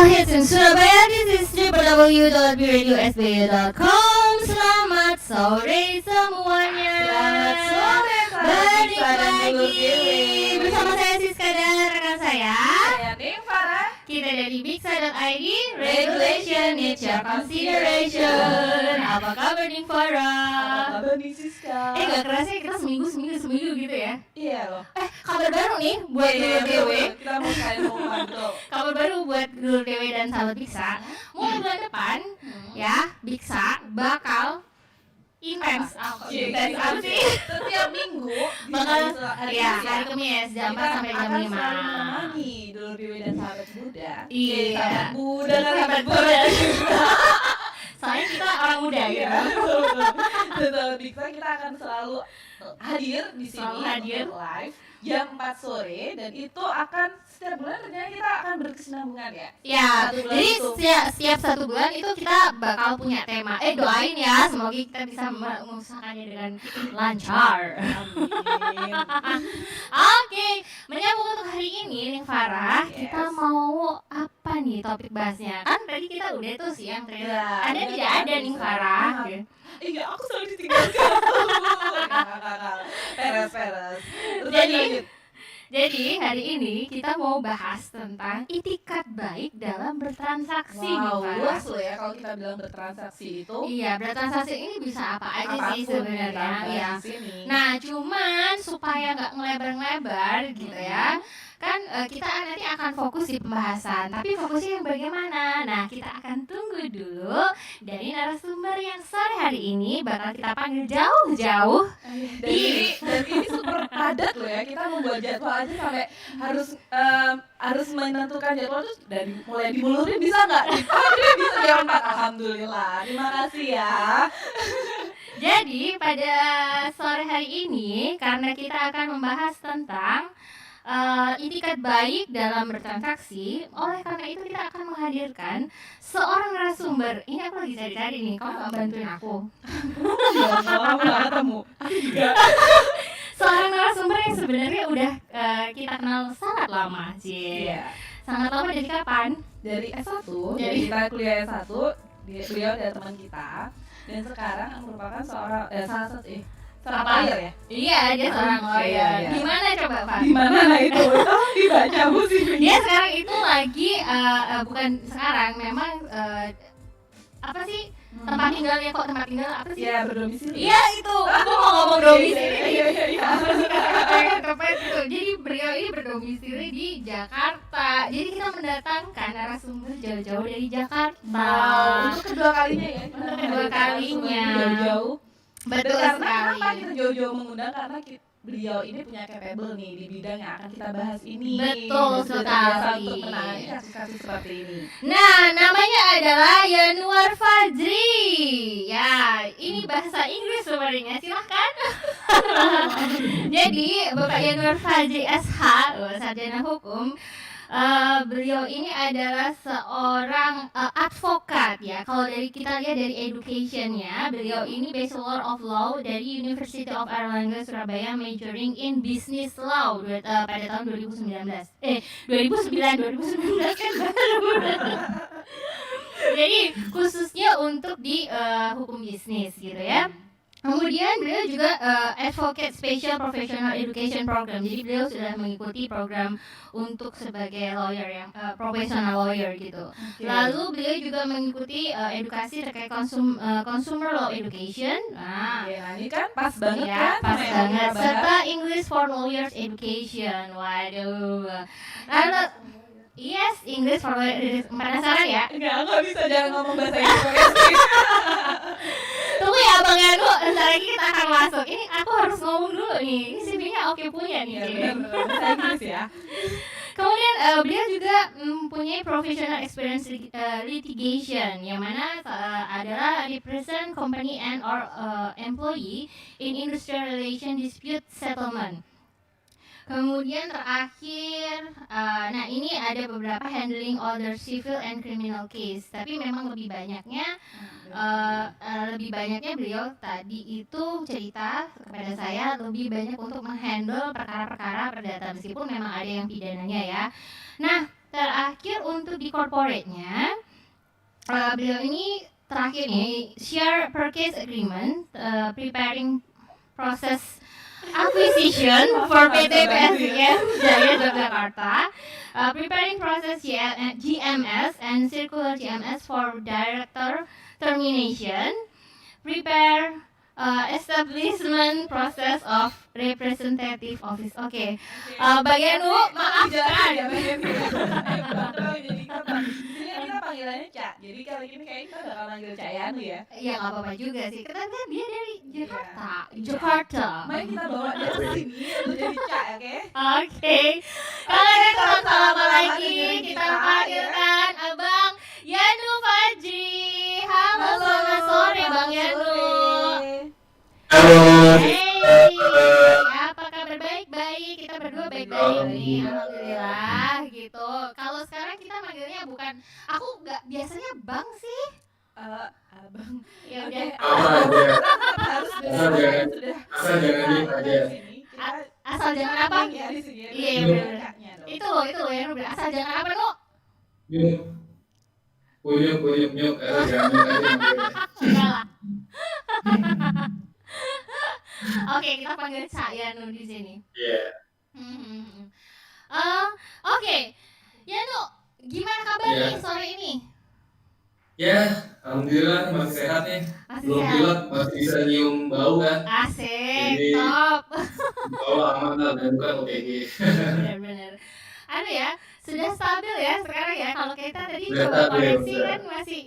Hits in Surabaya. This is www.bradiosby.com. Selamat sore semuanya. Selamat sore, balik lagi bersama saya Siska dan rekan saya Farah. Kita dari Biksa.id. Regulation needs your consideration. Apa kabar nih Farah? Apa kabar nih Siska? Gak kerasa ya kita seminggu gitu ya. Iya loh. Kabar baru nih buat Dulur DW. Kita mau kain pengumuman tuh. Kabar baru buat Dulur DW dan sahabat Biksa. Mulai bulan depan ya Biksa bakal intens. Intens apa sih? Setiap minggu Bakal hari hari Kamis jam 4 sampai jam 5. menemani Dulur Dewi dan sahabat Buddha. Iya. Sahabat Buddha kan sahabat Buddha. Soalnya kita orang muda gitu. Dan sahabat Biksa kita akan selalu hadir di sini. Selalu hadir live jam 4 sore dan itu akan setiap bulan ternyata kita akan berkesinambungan ya. Ya, Satu bulan jadi itu. setiap satu bulan itu kita bakal punya tema. Doain ya, semoga kita bisa mengusahakannya dengan lancar. Amin. Oke, menyambung untuk hari ini nih Farah, Yes. kita mau apa nih topik bahasnya? Kan tadi kita udah tuh siang trailer. Ya, Ada udah tidak kan, ada nih bisa. Farah? Nah. Iya, aku selalu ditinggalkan. Kakak. Peres. Terus lanjut. Jadi hari ini kita mau bahas tentang itikat baik dalam bertransaksi nih Wow, Farah. luas loh ya kalau kita bilang bertransaksi itu. Iya, bertransaksi ini bisa apa aja sih Apapun sebenarnya. yang Iya. di sini. Nah, cuman supaya nggak ngelebar-ngelebar gitu ya, kan kita nanti akan fokus di pembahasan. Tapi fokusnya yang bagaimana? Nah, kita akan tunggu dulu dari narasumber yang sore hari ini bakal kita panggil jauh-jauh. Dan ini super padat loh ya, kita membuat jadwal aja sampai harus menentukan jadwal tuh dari mulai dimulurin bisa nggak? Dipanggil bisa jam 4. Alhamdulillah, terima kasih ya. Jadi pada sore hari ini karena kita akan membahas tentang itikat baik dalam bertransaksi, oleh karena itu kita akan menghadirkan seorang narasumber. Ini aku lagi cari-cari nih, kamu nggak bantuin aku? Ya, malam nggak ketemu. Seorang narasumber yang sebenarnya udah kita kenal sangat lama sih. Iya. Sangat lama dari kapan? Dari S1, Dari- dari kita kuliah S1, beliau adalah teman kita dan sekarang merupakan salah satu seorang Apa? lawyer ya. Iya, dia seorang Iya, lawyer. iya. Gimana coba Pak? Di mana nah itu? Dibaca musiknya. Dia sekarang itu lagi bukan sekarang, memang apa sih tempat tinggalnya, kok tempat tinggal apa sih? Iya, berdomisili. Iya itu, aku mau ngomong domisili. Iya. Tempat itu. Jadi beliau ini berdomisili di Jakarta. Jadi kita mendatangkan narasumber jauh-jauh dari Jakarta. Wow, untuk kedua kalinya ya. Untuk kedua kalinya. Jauh-jauh. Betul Karena sekali. kenapa kita jauh-jauh mengundang karena beliau ini punya capable nih di bidang yang akan kita bahas ini. Betul Dan sudah terbiasa sekali. untuk menangani kasus-kasus seperti ini. Nah, namanya adalah Yanuar Fajri. Ya, ini bahasa Inggris sebenarnya. Silahkan. Jadi, Bapak Yanuar Fajri SH, sarjana hukum, Beliau ini adalah seorang advokat ya. Kalau dari kita lihat dari education-nya, beliau ini Bachelor of Law dari University of Airlangga Surabaya, majoring in Business Law pada tahun 2019. 2019 kan baru. Jadi khususnya untuk di hukum bisnis gitu ya. Kemudian beliau juga advocate special professional education program. Jadi beliau sudah mengikuti program untuk sebagai lawyer yang professional lawyer gitu. Lalu beliau juga mengikuti edukasi terkait consumer law education. Nah, ini kan pas banget Ya, kan pas sama yang banget. kita bahas. Serta English for lawyers education. Waduh. Lalu yes, English for lawyers. Penasaran ya? Enggak bisa, jangan ngomong bahasa Inggris. Tunggu ya Bang Yanu, bentar lagi kita akan masuk. Ini aku harus ngomong dulu nih. Ini CV-nya oke punya nih. Iya benar, bahasa Inggris ya. Kemudian beliau juga mempunyai professional experience litigation, yang mana adalah represent company and or employee in industrial relation dispute settlement. Kemudian terakhir, nah ini ada beberapa handling other civil and criminal case, tapi memang lebih banyaknya beliau tadi itu cerita kepada saya lebih banyak untuk menghandle perkara-perkara perdata, meskipun memang ada yang pidananya ya. Nah terakhir untuk di corporate-nya, beliau ini terakhir nih share purchase agreement, preparing process acquisition for PT PSDM Jaya Yogyakarta, preparing process GMS and circular GMS for director termination, prepare establishment process of representative office. Oke. Bagian maafkan. Ya, bagian jadi kita panggilannya Cak. Jadi kali ini kayak kita bakal manggil Cak Yanu ya. Ya nggak apa-apa juga sih. Kan dia dari Jakarta. Iya. Jakarta. Mari kita bawa dia ke sini untuk jadi Cak, oke? Oke. Kalau gitu lama lagi kita panggilkan Abang Yanu Fajri. Halo, selamat sore Bang Yanu. Halo. Hey, apa kabar? Baik-baik. Kita berdua baik-baik nih, alhamdulillah gitu. Kalau sekarang kita manggilnya bukan, aku nggak biasanya Bang sih. Abang. Ya udah. Apa aja. Harus Asal jangan- asal jangan diem aja. Asal jangan apa? Ya di sini. Iya, benar. Itu loh yang udah asal jangan apa lo? Nyuk. Kunyuk, nyuk. Asal jangan nyuk aja manggilnya. Enggak lah. Oke, kita panggil Cak Yanu di sini. Iya. Oke. Yanu, gimana kabar Iya. nih sore ini? Ya, alhamdulillah masih sehat nih. Masih Belum sehat? pilek, masih bisa nyium bau kan. Asik, Jadi- top. Bau aman lah dan bukan OTG. Bener-bener. Ya, sudah stabil ya sekarang ya. Kalau kita tadi Udah coba stabil, koreksi udah. kan masih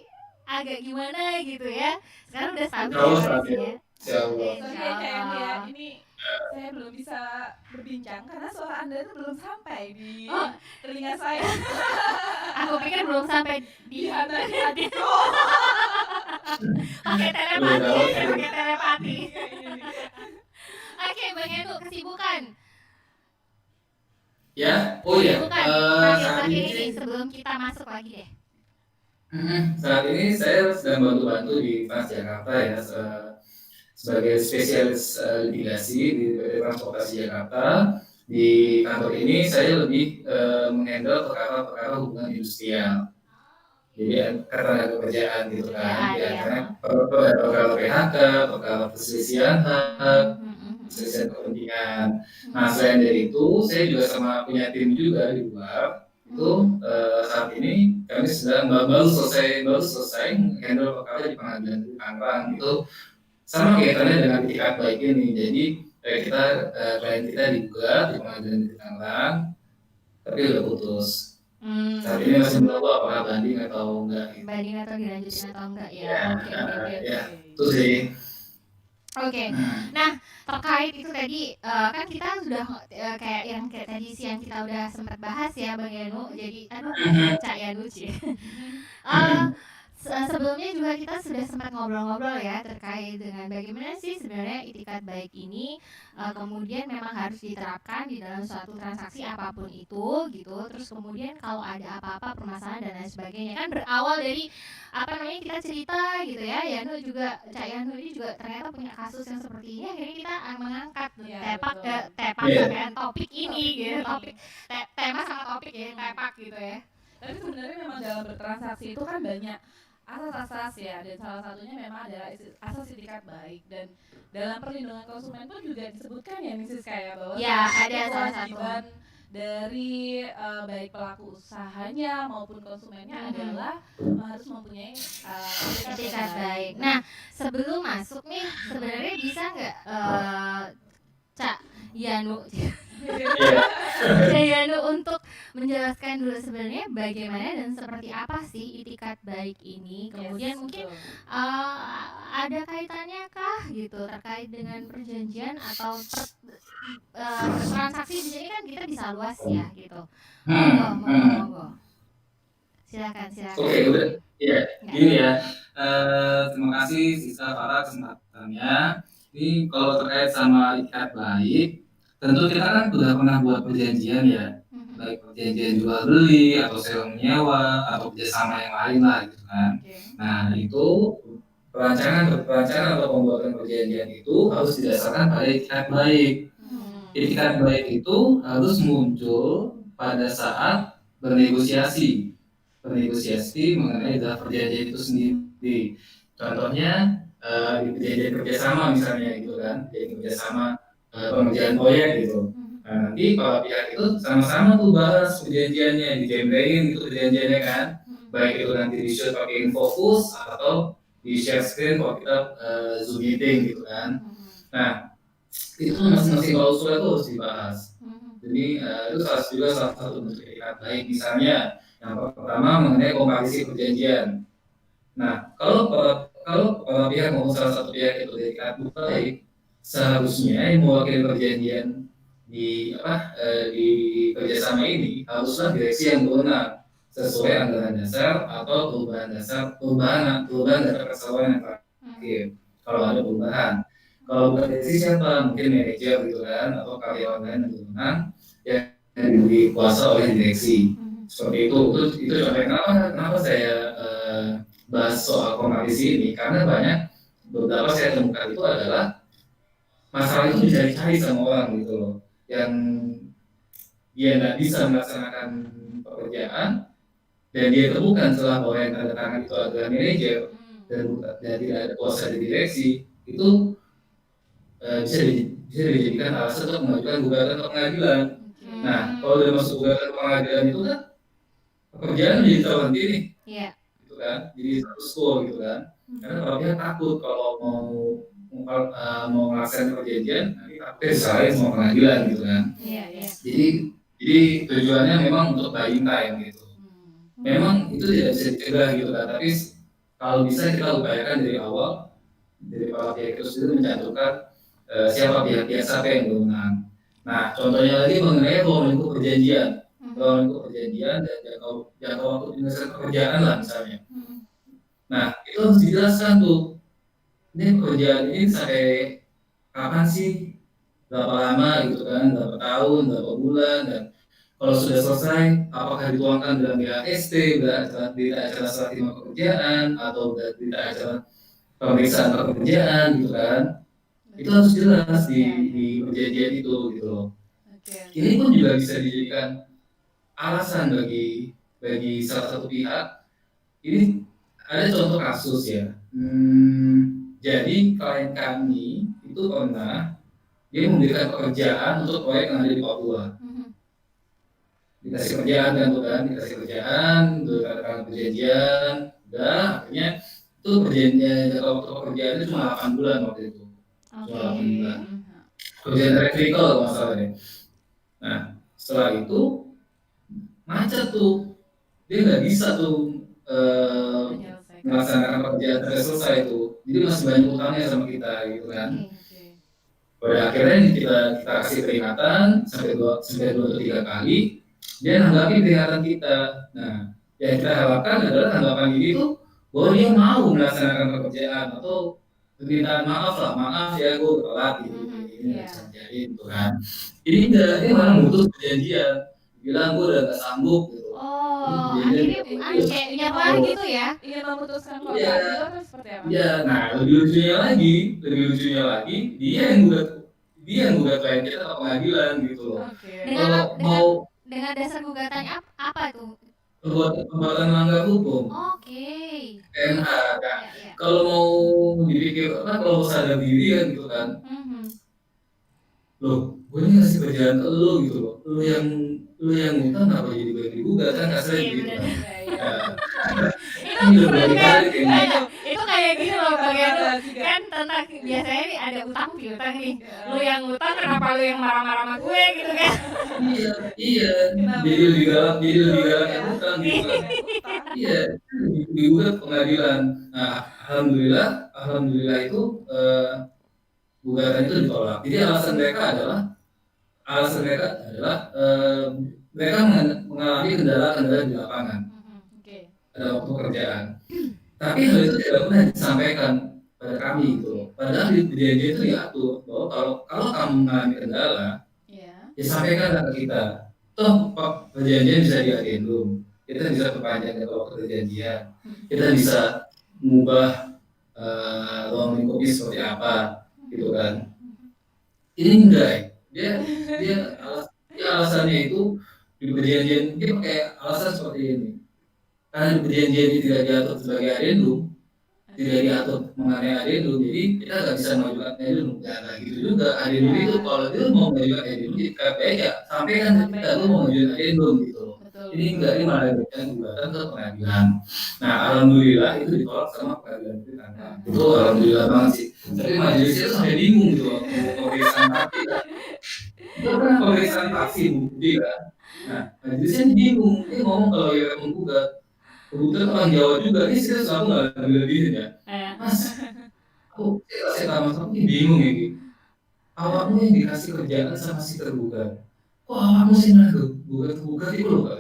agak gimana gitu ya. Sekarang udah stabil Insya Allah ya stabil. koreksinya. Insyaallah. Oke, Cak ya. Ini saya belum bisa berbincang karena suara Anda itu belum sampai di Oh. telinga saya. Aku pikir belum sampai di hati. Pakai telepati, Udah, pakai telepati. Oke, Bang Yanu, kesibukan. Ya, oh ya. Kesibukan. Saat Terakhir ini ini sebelum kita masuk lagi deh. saat ini saya sedang bantu-bantu di Transjakarta ya, sebagai spesialis litigasi di PT Transportasi Jakarta. Di kantor ini saya lebih menghandle perkara-perkara hubungan industrial. Jadi ketenaga kerjaan gitu kan, Ya, karena perkara PHK, perkara perselisihan hak, perselisihan kepentingan. Nah selain dari itu, saya juga sama punya tim juga di luar. Itu saat ini kami sedang baru selesai handle perkara di pengadilan di Tangerang. Itu sama kaitannya dengan itikat baik ini. Jadi kita klien kita digugat di pengadilan di Tangerang, tapi udah putus. Saat ini masih menunggu apakah banding atau enggak. Gitu. Banding atau dilanjutin atau enggak ya? Ya, Oke. ya, itu sih. Oke. Nah, terkait itu tadi kan kita sudah kayak tadi siang kita udah sempat bahas ya Bang Yanu. Jadi Cak Yanu sih. Sebelumnya juga kita sudah sempat ngobrol-ngobrol ya terkait dengan bagaimana sih sebenarnya itikat baik ini kemudian memang harus diterapkan di dalam suatu transaksi apapun itu gitu. Terus kemudian kalau ada apa-apa permasalahan dan lain sebagainya kan berawal dari apa namanya kita cerita gitu ya. Yanu juga Cak Yanu ini juga ternyata punya kasus yang seperti ini. Akhirnya kita mengangkat Iya, tepak betul. tepak Iya. sampai topik ini gitu. ini. Topik tema sama topik ya tepak gitu ya. Tapi sebenarnya memang dalam bertransaksi itu kan banyak asas-asas ya, dan salah satunya memang adalah asas itikat baik, dan dalam perlindungan konsumen pun juga disebutkan ya nih Sis, kayak bahwa Ya, salah ada satu salah satu. kewajiban dari baik pelaku usahanya maupun konsumennya adalah harus mempunyai Itikat baik. Nah, sebelum masuk nih sebenarnya bisa nggak Cak Yanu Cak Yanu untuk menjelaskan dulu sebenarnya bagaimana dan seperti apa sih itikat baik ini, kemudian mungkin ada kaitannya kah gitu terkait dengan perjanjian atau transaksi di sini kan kita bisa luas ya gitu. Monggo. Silakan. Oke, udah. Iya, gini ya. Terima kasih Sisa Farah kesempatannya. Ini kalau terkait sama itikat baik, tentu kita kan sudah pernah buat perjanjian ya, baik perjanjian jual beli atau sewa menyewa atau kerjasama yang lain lah gitu kan. Nah itu perancangan atau pembuatan perjanjian itu harus didasarkan pada itikat baik. Itikat baik itu harus muncul pada saat bernegosiasi mengenai dalam perjanjian itu sendiri. Contohnya di perjanjian kerjasama misalnya gitu kan, jadi kerjasama pengerjaan proyek gitu. Nah, nanti para pihak itu sama-sama tuh bahas perjanjiannya, dijembrengin gitu perjanjiannya kan, baik itu nanti di share pakai InFocus atau di share screen kalau kita Zoom meeting gitu kan. Nah, itu masing-masing klausul itu harus dibahas. Jadi itu salah satu bentuk itikat baik. Misalnya yang pertama mengenai komparisi perjanjian. Nah, kalau pihak maupun salah satu pihak itu itikat baik, seharusnya yang mewakili perjanjian di kerjasama ini haruslah direksi yang berwenang sesuai anggaran dasar atau perubahan data perseroan yang terakhir. Kalau ada perubahan, kalau bukan direksi siapa? Mungkin manajer gitu kan, atau karyawan lain yang berwenang yang diberi kuasa oleh direksi. Seperti itu contohnya kenapa saya bahas soal komparisi ini, karena beberapa saya temukan itu adalah masalah itu dicari-cari sama orang gitu loh, yang dia nggak bisa melaksanakan pekerjaan dan dia temukan setelah bahwa yang tanda tangan itu adalah manajer dan tidak ada kuasa dari direksi, itu bisa dijadikan alasan untuk mengajukan gugatan ke pengadilan. Nah, kalau udah masuk gugatan ke pengadilan itu kan pekerjaan jadi terhenti nih, gitu kan, jadi status quo gitu kan, karena para pihak takut kalau mau melaksanakan perjanjian nanti takutnya disalahin sama pengadilan gitu kan. Jadi tujuannya memang untuk buying time gitu. Memang itu tidak bisa dicegah gitu kan, tapi kalau bisa kita upayakan dari awal, dari para pihak itu sendiri mencantumkan siapa pihak-pihak siapa yang berwenang. Nah, contohnya lagi mengenai ruang lingkup perjanjian dan jangka waktu penyelesaian pekerjaan lah misalnya. Nah, itu harus dijelaskan tuh. Ini pekerjaan ini sampai kapan sih? Berapa lama gitu kan? Berapa tahun, berapa bulan, dan kalau sudah selesai, apakah dituangkan dalam BHST, berita acara serah terima pekerjaan, atau berita acara pemeriksaan pekerjaan gitu kan? Itu harus jelas di perjanjian itu gitu loh. Ini pun juga bisa dijadikan alasan bagi salah satu pihak. Ini ada contoh kasus ya. Jadi klien kami itu pernah dia memberikan pekerjaan untuk proyek yang ada di Papua. Dikasih kerjaan, berkata perjanjian, udah akhirnya itu perjanjian waktu pekerjaannya cuma 8 bulan waktu itu. Cuma 8 bulan. Kerjaan teknikal kalau masalah deh. Nah, setelah itu macet tuh, dia nggak bisa tuh melaksanakan pekerjaan sampai selesai tuh, jadi masih banyak utangnya sama kita gitu kan. Pada akhirnya kita kasih peringatan sampai 2 atau 3 kali, dia nanggapi peringatan kita. Nah, yang kita harapkan adalah tanggapan ini tuh bahwa dia mau melaksanakan pekerjaan atau permintaan maaf lah, maaf ya gue telat gitu, ini nggak Iya. bisa terjadi gitu kan. Ini enggak, dia malah mutus perjanjian, bilang gue udah gak sanggup gitu. Oh, Jadi akhirnya dia putus. kayak Ingin nyerah Oh, gitu ya? ingin memutuskan kalau iya, keadilan atau seperti apa? iya. Nah, lebih lucunya lagi, dia yang gugat klien kita ke pengadilan gitu loh. Oke. Kalau Dengan mau dengan dasar gugatannya apa tuh? perbuatan melanggar hukum, Oke. PMH. Nah, Ya, ya. kalau mau dipikir apa, kalau mau sadar diri kan gitu kan, Mhm. loh, gue ini ngasih kerjaan ke lo gitu loh, lu yang ngutang kenapa jadi gue yang digugat kan kasarnya Iya gitu benar. kan. Iya, iya. Nah, Itu ini udah kayak berkali-kali kayak gitu. itu kayak gini loh bagian Pernah juga. kan tentang biasanya nih ada utang piutang nih. Ya. Lu yang ngutang kenapa lu yang marah-marah sama gue gitu kan? Iya, iya, Kenapa? jadi lebih galak Iya. yang utang Iya, gitu kan. utang. Iya, digugat pengadilan. Nah, alhamdulillah itu gugatan itu ditolak. Jadi alasan mereka adalah mereka mengalami kendala-kendala di lapangan Oke. pada waktu pekerjaan. Tapi hal itu tidak pernah disampaikan pada kami gitu loh. Padahal di perjanjian itu diatur bahwa kalau kamu mengalami kendala, Iya. ya sampaikanlah ke kita. Toh perjanjian bisa diadendum, kita bisa perpanjang jangka waktu perjanjian, kita bisa mengubah ruang lingkupnya seperti apa, gitu kan. Ini enggak, dia alasannya itu di perjanjian dia pakai alasan seperti ini. Karena di perjanjian ini tidak diatur sebagai adendum, tidak diatur mengenai adendum, jadi kita nggak bisa mengajukan adendum. Ya nggak gitu juga. Adendum itu kalau dia mau mengajukan adendum di KPI ya sampaikan ke kita lu mau mengajukan adendum gitu loh. Betul. Ini enggak, ini malah diberikan gugatan ke pengadilan. Nah, alhamdulillah itu ditolak sama pengadilan negeri Tangerang. Itu alhamdulillah banget sih. Tapi majelisnya sampai bingung gitu loh, mau pemeriksaan saksi. Itu kan pemeriksaan saksi bukti kan. Nah, majelisnya bingung. Dia ngomong kalau ya menggugat. Kebetulan orang Jawa juga, ini serius aku nggak lebih-lebihin ya. Mas, saya sama kamu ini bingung ya gitu. Awakmu yang dikasih kerjaan sama si tergugat. Kok awakmu sih malah gugat itu loh, Kak?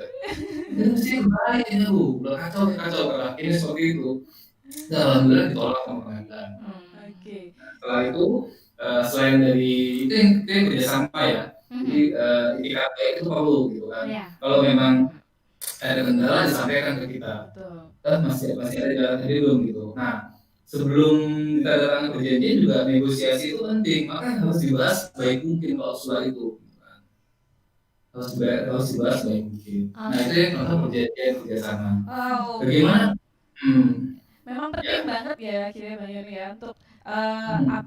Ini mesti kebalik ini Bu, udah kacau Kak. Ini seperti itu. Nah, alhamdulillah ditolak sama pengadilan. Oke. Setelah itu selain dari itu yang kerjasama ya. Jadi IKP itu perlu gitu kan. Iya. Kalau memang ada kendala disampaikan ke kita. Betul. Kan masih ada jalan tadi belum gitu. Nah, sebelum kita datang ke perjanjian juga negosiasi itu penting, maka harus dibahas baik mungkin klausul itu. Harus dibahas baik mungkin. Nah, itu yang contoh perjanjian kerjasama. Wow. Bagaimana? Memang penting banget ya akhirnya Bang Yoni ya untuk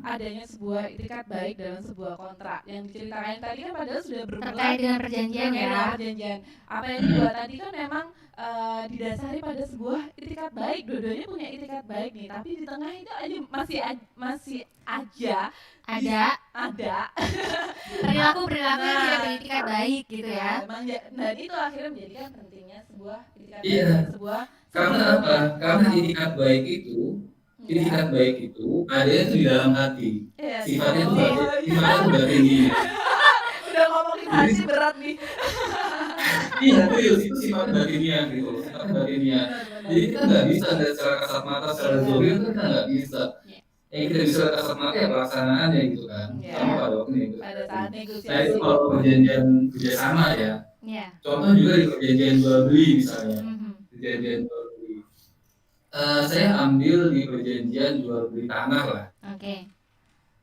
adanya sebuah itikat baik dalam sebuah kontrak yang diceritakan tadi kan padahal sudah bermula Terkait dengan perjanjian terkait ya. dengan perjanjian. Apa yang dibuat tadi kan memang didasari pada sebuah itikat baik, dua-duanya punya itikat baik nih, tapi di tengah itu aja masih aja ada perilaku yang tidak beritikat baik gitu ya. Memang dan itu akhirnya menjadikan pentingnya sebuah itikat baik Iya. dan sebuah Karena apa? Karena itikat baik itu ada itu di dalam hati. Iya. Sifatnya itu udah tinggi. Udah ngomongin hati berat nih. Iya, itu sifat batiniah gitu loh, sifatnya batiniah. Jadi kita nggak bisa nggak secara kasat mata, secara zahir itu kita nggak bisa. Yang kita bisa kasat mata ya pelaksanaannya gitu kan. Sama pada waktu negosiasi. Pada saat Nah itu negosiasi. kalau perjanjian kerjasama ya. Iya. Contoh juga di perjanjian jual beli misalnya. Perjanjian jual beli. Saya ambil di perjanjian jual beli tanah lah. Oke.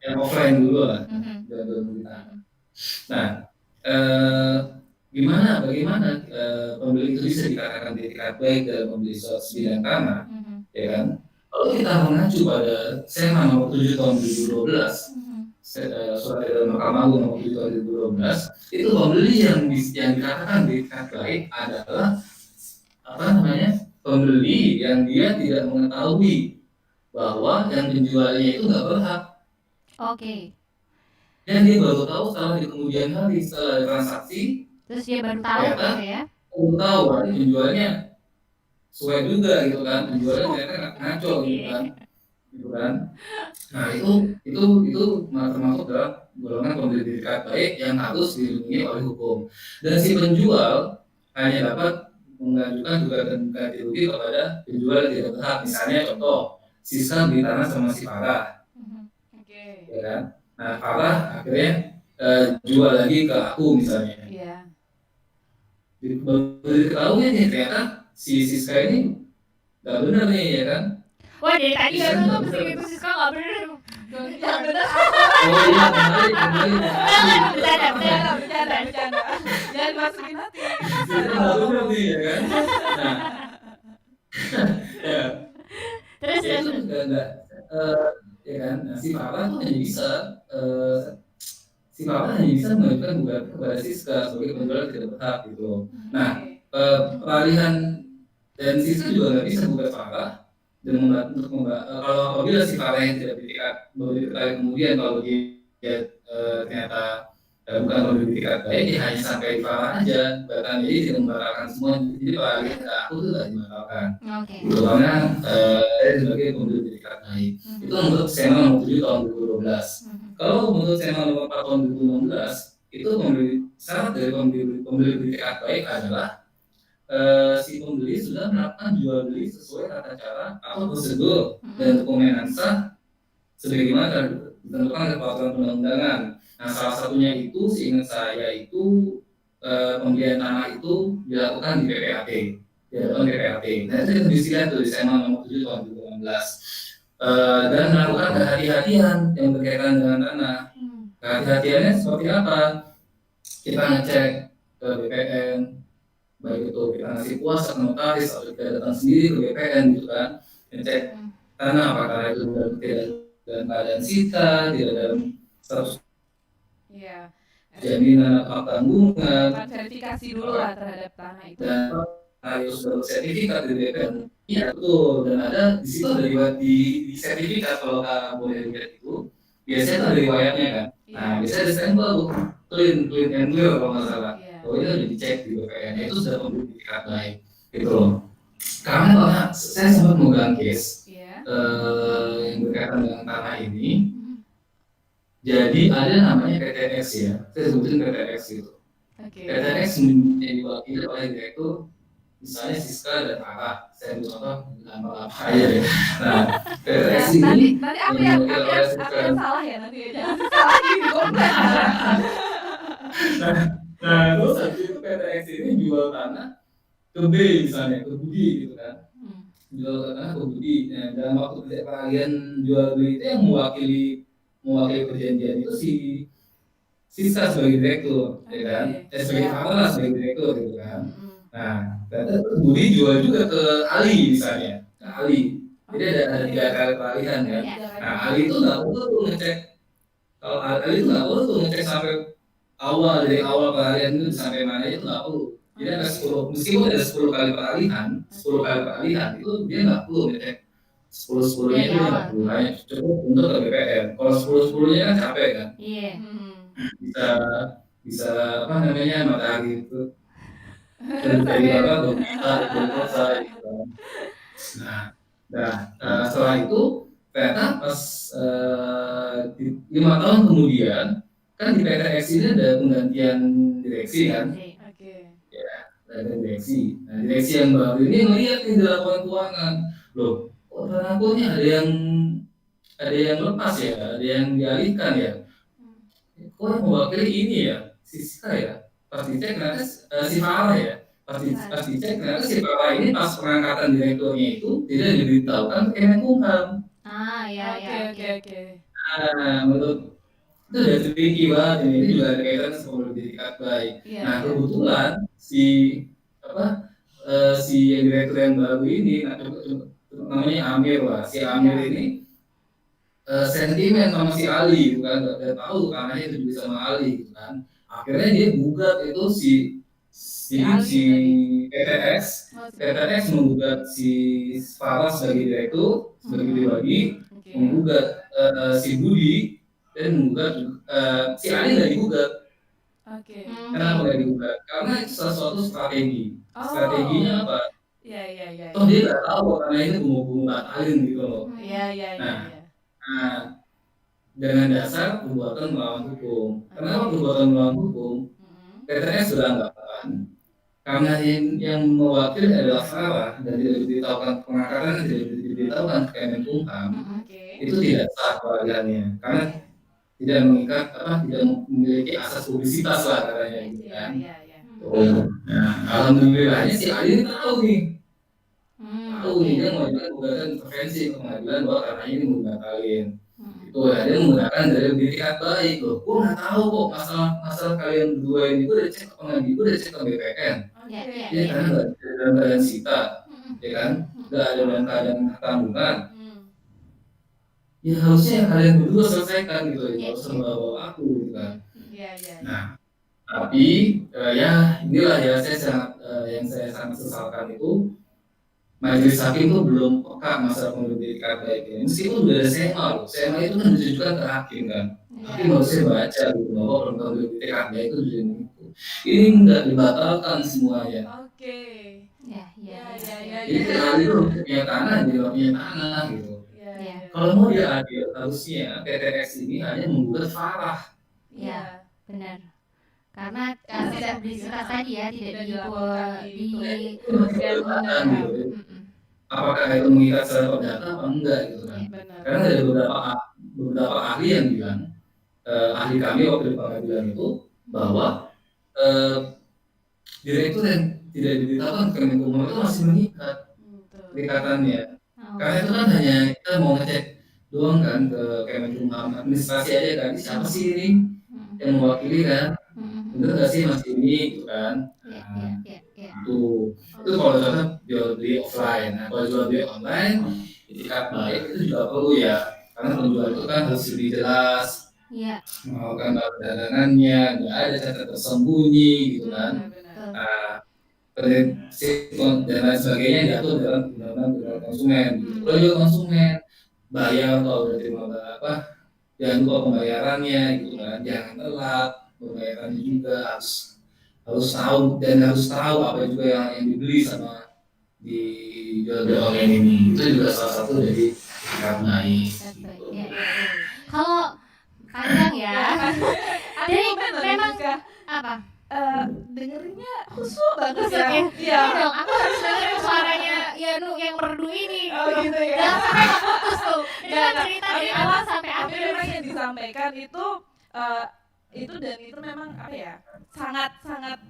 Yang offline dulu lah. Jual beli tanah. Nah, bagaimana pembeli itu bisa dikatakan itikat baik dalam membeli suatu sebidang tanah, ya kan? Kalau kita mengacu pada SEMA nomor 7 tahun 2012, surat edaran Mahkamah Agung nomor 7 tahun 2012, itu pembeli yang dikatakan itikat baik adalah pembeli yang dia tidak mengetahui bahwa yang penjualnya itu nggak berhak. Oke. Dan dia baru tahu setelah di kemudian hari setelah transaksi. Terus dia baru tahu gitu ya? Baru tahu kan penjualnya sesuai juga gitu kan, penjualnya ternyata ngaco gitu kan. Nah itu termasuk dalam golongan pembeli itikat baik yang harus dilindungi oleh hukum. Dan si penjual hanya dapat mengajukan gugatan ganti rugi kepada penjual yang tidak berhak. Misalnya contoh, Siska beli tanah sama si Farah, Oke. ya kan? Nah Farah akhirnya jual lagi ke aku misalnya. Iya. Baru diketahui nih ternyata si Siska ini nggak benar nih, ya kan? Wah, dari tadi Siska kan nggak tuh benar. gitu Siska nggak bener. Yang benar Oh iya, kembali. bercanda. Jangan dimasukin hati. Siska nggak benar nih, ya kan? Nah, ya. Terus Ya itu juga enggak, ya kan, nah, si Farah tuh hanya bisa mengajukan gugatan kepada Siska sebagai penjual yang tidak berhak gitu. Nah, peralihan dan Siska juga nggak bisa gugat Farah dan kalau apabila si Farah yang tidak diketahui kemudian kalau dia ternyata bukan membeli tiket baik, dia hanya sampai di Farah aja, bahkan jadi tidak membatalkan semua. Jadi peralihan ke aku tuh tidak dibatalkan. Oke. Gitu, karena saya sebagai pembeli tiket baik. Itu menurut SEMA nomor 7 tahun 2012. Kalau menurut SEMA nomor 4 tahun 2016, itu syarat dari pembeli tiket baik adalah si pembeli sudah melakukan jual beli sesuai tata cara atau prosedur dan dokumen sah sebagaimana ditentukan oleh peraturan perundang-undangan. Nah, salah satunya itu seingat saya itu pembelian tanah itu dilakukan di PPAT. Dilakukan di PPAT. Nah, itu disilat tuh di SEMA nomor 7 tahun 2016. Dan melakukan kehati-hatian yang berkaitan dengan tanah. Kehati-hatiannya seperti apa? Kita ngecek ke BPN, baik itu kita ngasih kuasa ke notaris atau kita datang sendiri ke BPN gitu kan, ngecek tanah apakah itu tidak dalam keadaan sita, tidak dalam status jaminan atau tanggungan, verifikasi dulu lah terhadap tanah itu, dan harus bersertifikat di BPN. Iya betul, dan ada di situ ada di sertifikat kalau boleh lihat itu biasanya ada riwayatnya kan. Nah biasanya ada stempel clean and clear kalau nggak salah. Oh ini udah dicek di BPN, itu sudah memberi sertifikat baik gitu loh. Karena saya sempat memegang case yang berkaitan dengan tanah ini. Jadi ada namanya PTX ya, saya sebutin PTX gitu. PTX yang diwakili oleh direktur misalnya Siska dan Farah. Saya contoh nama apa aja ya. Nah PTX ini nanti aku yang salah ya, nanti jangan salah di komen. Nah terus habis itu PTX ini jual tanah ke B misalnya, ke Budi gitu kan, jual tanah ke Budi. Nah dalam waktu peralihan jual beli itu yang mewakili perjanjian itu si Siska sebagai direktur, ya kan, sebagai Farah sebagai direktur gitu kan. Nah ternyata Budi jual juga ke Ali misalnya, ke Ali. Jadi ada 3 kali peralihan kan. Nah Ali itu nggak perlu tuh ngecek, kalau Ali itu nggak perlu tuh ngecek sampai dari awal peralihan itu sampai mana itu nggak perlu. Jadi ada 10, meskipun ada 10 kali peralihan, 10 kali peralihan itu dia nggak perlu ngecek 10-10-nya itu nggak perlu, hanya cukup untuk ke BPN. Kalau 10-10-nya kan capek kan. Iya. Bisa apa namanya matahari itu dari apa belum selesai gitu. Nah setelah itu ternyata pas 5 tahun kemudian kan di PTX ini ada penggantian direksi kan. Ya, ada direksi. Nah direksi yang baru ini melihat nih di laporan keuangan, loh kok transportnya ada yang lepas ya, ada yang dialihkan ya. Kok yang mewakili ini ya, Siska ya. Pas dicek ternyata si Farah ya. Pas dicek ternyata si Farah ini pas pengangkatan direkturnya itu tidak diberitahukan ke Kemenkumham. Oke. Nah, menurut itu udah tricky banget ini juga ada kaitan sama pendidikan baik. Nah kebetulan si direktur yang baru ini namanya Amir lah. Si Amir ini sentimen sama si Ali, bukan nggak tahu karena itu juga sama Ali gitu kan. Akhirnya dia gugat itu si PTX menggugat si Farah sebagai direktur, sebagai pribadi, menggugat si Budi dan menggugat si Ali nggak digugat. Kenapa nggak digugat? Karena itu sesuatu strategi. Strateginya apa? Toh dia nggak tahu karena itu bumbu batalin gitu loh. Nah, dengan dasar perbuatan melawan hukum. Kenapa perbuatan melawan hukum? PTX sudah anggapan karena yang mewakili adalah Farah dan tidak diberitahukan pengangkatan dan tidak diberitahukan ke Kemenkumham, Oke. itu tidak sah peradilannya karena tidak mengikat tidak memiliki asas publisitas lah katanya gitu Iya, kan. iya, iya. Nah, alhamdulillahnya si Ali ini tahu nih dia Oke. mengajukan gugatan intervensi ke pengadilan bahwa karena ini mau dibatalin. Hmm. Itu ya, dia menggunakan dari itikat baik loh. Gue nggak tahu kok masalah kalian berdua ini. Gue udah cek ke pengadilan, gue udah cek ke BPN. Ya, ya, Ya kan nggak ada dalam keadaan sita, ya kan nggak ada dalam keadaan tanggungan. Ya harusnya kalian berdua selesaikan gitu ya, nggak usah bawa aku gitu kan. Iya, iya. Nah, tapi ya inilah ya yang saya sangat sesalkan itu majelis hakim itu belum peka masalah pemberian baik ini. Meskipun udah ada SEMA loh, SEMA itu kan ditujukan ke hakim kan. Hakim harusnya baca gitu bahwa pemberian baik itu tujuan itu. Ini nggak dibatalkan semuanya. Oke. Ya, Iya, ya, iya, ya. iya. Jadi kalau itu punya tanah, dia nggak punya tanah gitu. Iya, Iya. Kalau mau dia adil, harusnya PTX ini hanya menggugat Farah. Iya, benar. Karena tidak publisitas tadi ya tidak dilaporkan di Kementerian Kelihatan Hukum. gitu. Apakah itu mengikat secara perdata apa enggak gitu kan? Benar. Karena ada beberapa ahli yang bilang, ahli kami waktu di pengadilan itu bahwa direktur yang tidak diberitahukan ke Kemenkumham itu masih mengikat ikatannya. Karena itu kan hanya kita mau ngecek doang kan ke Kemenkumham administrasi aja kan, siapa sih ini yang mewakili kan? Bener nggak sih mas ini gitu kan? Itu kalau contoh jual beli offline. Nah kalau jual beli online, itikat baik itu juga perlu ya, karena penjual itu kan harus lebih jelas, melakukan dagangannya, nggak ada cacat tersembunyi gitu kan. Prinsip dan lain sebagainya diatur dalam undang-undang konsumen. Kalau juga konsumen bayar kalau udah terima jangan lupa pembayarannya gitu kan, jangan telat pembayarannya juga harus tahu dan harus tahu apa juga yang dibeli sama dijual beli online ini. Itu juga salah satu dari itikat baik. Kalau panjang ya. Jadi memang apa? Dengerinnya khusyuk banget ya. Iya. Iya dong, aku harus dengerin suaranya Yanu yang merdu ini. Gitu ya. Jangan sampai putus tuh. Jangan cerita dari awal sampai Tapi akhir. memang yang disampaikan itu memang apa ya, sangat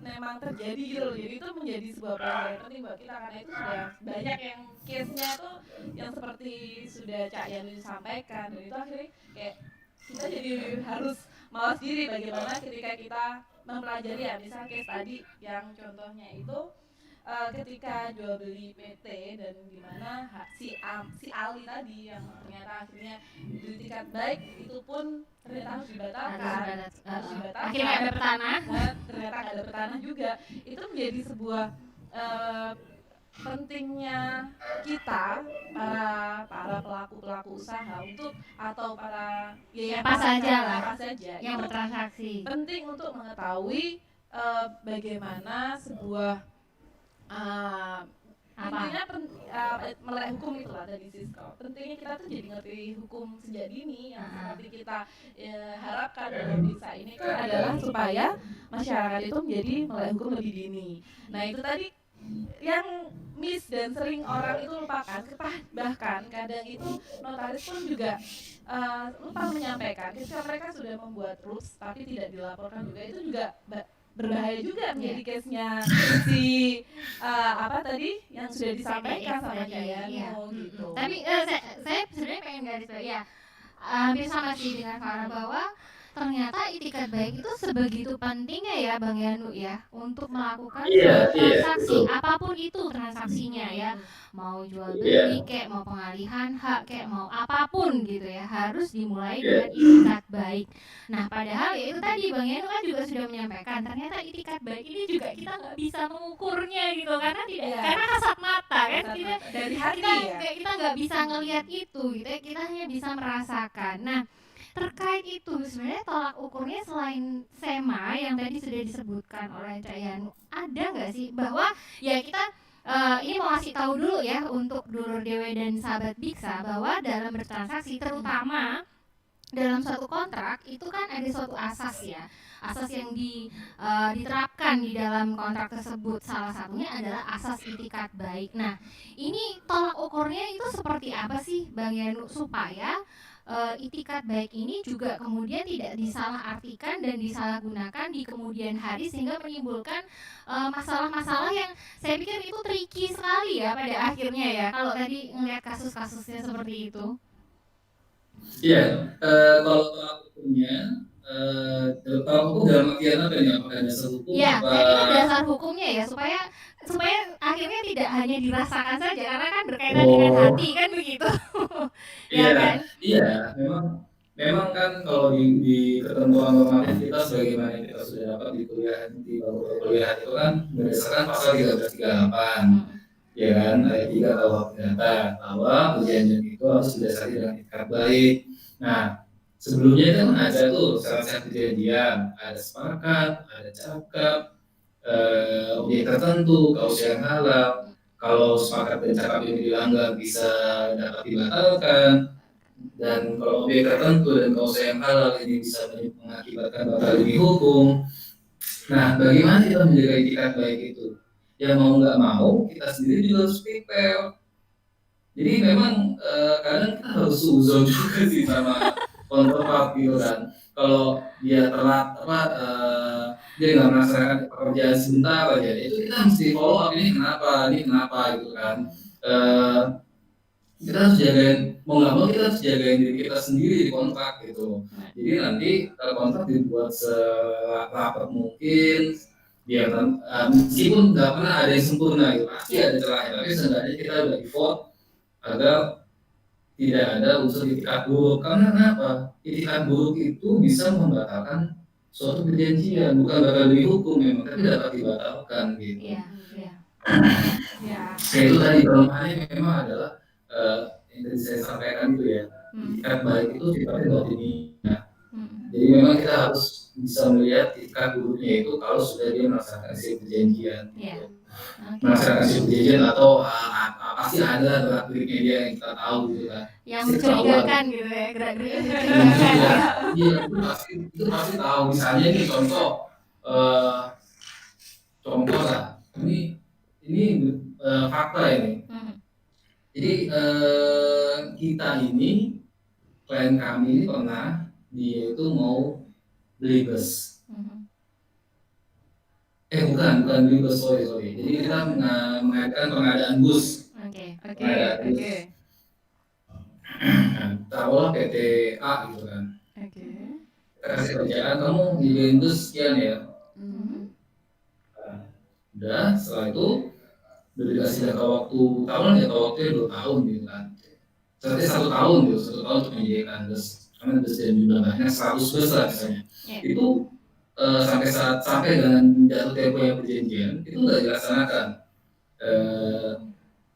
memang terjadi gitu loh. Jadi itu menjadi sebuah pelajaran penting buat kita karena itu sudah banyak yang case-nya tuh yang seperti sudah Cak Yanu disampaikan, dan itu akhirnya kayak kita jadi harus mawas diri bagaimana ketika kita mempelajari ya, misal case tadi yang contohnya itu ketika jual beli PT dan gimana si Ali tadi yang ternyata akhirnya beritikat baik itu pun ternyata harus dibatalkan. Akhirnya ada petanah. Ternyata nggak ada petanah juga. Itu menjadi sebuah pentingnya kita para pelaku usaha untuk atau para apa saja yang itu bertransaksi penting untuk mengetahui bagaimana sebuah intinya melek hukum itulah dari Sisko. Pentingnya kita tuh jadi ngerti hukum sejak dini yang seperti kita harapkan dalam bisa ini kan adalah supaya masyarakat itu menjadi melek hukum lebih dini. Nah itu tadi yang miss dan sering orang itu lupakan, bahkan kadang itu notaris pun juga lupa menyampaikan ketika mereka sudah membuat rules tapi tidak dilaporkan juga, itu juga berbahaya juga menjadi case-nya si apa tadi yang sudah disampaikan sama Yanu gitu. Tapi saya sebenarnya pengen garis bawah ya, hampir sama sih dengan Farah bahwa ternyata itikat baik itu sebegitu pentingnya ya Bang Yanu ya untuk melakukan transaksi apapun itu transaksinya ya, mau jual beli kayak mau pengalihan hak kayak mau apapun gitu ya, harus dimulai dengan itikat baik. Nah padahal ya itu tadi Bang Yanu kan juga sudah menyampaikan ternyata itikat baik ini juga kita nggak bisa mengukurnya gitu karena karena kasat mata kan, kita dari hati kita nggak bisa ngelihat itu gitu ya, kita hanya bisa merasakan. Nah terkait itu sebenarnya tolak ukurnya selain SEMA yang tadi sudah disebutkan oleh Cak Yanu, ada nggak sih bahwa ya kita ini mau kasih tahu dulu ya untuk dulur dewe dan sahabat Biksa bahwa dalam bertransaksi terutama dalam suatu kontrak itu kan ada suatu asas ya, asas yang diterapkan di dalam kontrak tersebut. Salah satunya adalah asas itikat baik. Nah, ini tolak ukurnya itu seperti apa sih Bang Yanu supaya itikat baik ini juga kemudian tidak disalahartikan dan disalahgunakan di kemudian hari sehingga menimbulkan masalah-masalah yang saya pikir itu tricky sekali ya pada akhirnya ya. Kalau tadi ngelihat kasus-kasusnya seperti itu. Iya, kalau tolak ukurnya, tolak ukur dalam artian apa nih? Apakah dasar hukum Ya, apa? saya pikir dasar hukumnya ya supaya supaya akhirnya tidak hanya dirasakan saja karena kan berkaitan dengan Oh, hati kan begitu. Ya iya, kan? iya, memang memang kan kalau di ketentuan normatif kita sebagaimana yang kita sudah dapat di kuliah di bangku perkuliahan itu kan berdasarkan pasal 1338, Hmm. ya kan, ayat 3 KUH Perdata bahwa perjanjian itu harus didasari dengan itikat baik. Nah, sebelumnya itu kan ada tuh syarat-syarat perjanjian, ada sepakat, ada cakap, objek tertentu, kausa yang halal. Kalau sepakat dan cakap ini dilanggar bisa dapat dibatalkan, dan kalau objek tertentu dan kausa yang halal ini bisa mengakibatkan batal demi hukum. Nah, bagaimana kita menjaga itikat baik itu? Ya mau nggak mau, kita sendiri juga harus prepare. Jadi memang kadang kita harus suzon juga sih sama counterpart gitu kan. Kalau dia telat dia nggak melaksanakan pekerjaan sebentar aja, itu kita mesti follow up ini kenapa gitu kan. Eh, kita harus jagain, mau nggak mau kita harus jagain diri kita sendiri di kontrak gitu. Jadi nanti kontrak dibuat serapat mungkin, biar meskipun nggak pernah ada yang sempurna gitu, pasti ada celahnya, tapi seenggaknya kita udah effort agar tidak ada unsur itikat buruk. Karena kenapa? Itikat buruk itu bisa membatalkan suatu perjanjian, bukan batal demi hukum memang, tapi dapat dibatalkan gitu. Iya, iya. Ya. Itu tadi kelemahannya memang adalah yang tadi saya sampaikan itu ya, itikat baik itu sifatnya batinnya. Jadi memang kita harus bisa melihat itikat buruknya itu kalau sudah dia melaksanakan si perjanjian. Iya. Melaksanakan si perjanjian atau pasti ada gerak-geriknya dia yang kita tahu gitu kan. Yang Pasti tahu mencurigakan gitu ya, gerak-gerik mencurigakan Iya, ya. iya, itu pasti tahu. Misalnya nih contoh lah. Ini fakta ini. Jadi kita ini, klien kami ini pernah dia itu mau beli bus. Bukan beli bus, sorry. Jadi kita mengadakan pengadaan bus. Oke. Taruhlah PT A gitu kan. Oke. Kita kasih kerjaan, kamu nyediain bus sekian ya. Udah, setelah itu udah dikasih jangka waktu, tahunan jangka waktunya 2 tahun gitu kan. Berarti 1 tahun gitu, 1 tahun untuk menyediakan bus. Karena bus yang jumlahnya 100 bus lah misalnya. Itu sampai dengan jatuh tempo yang perjanjian itu nggak dilaksanakan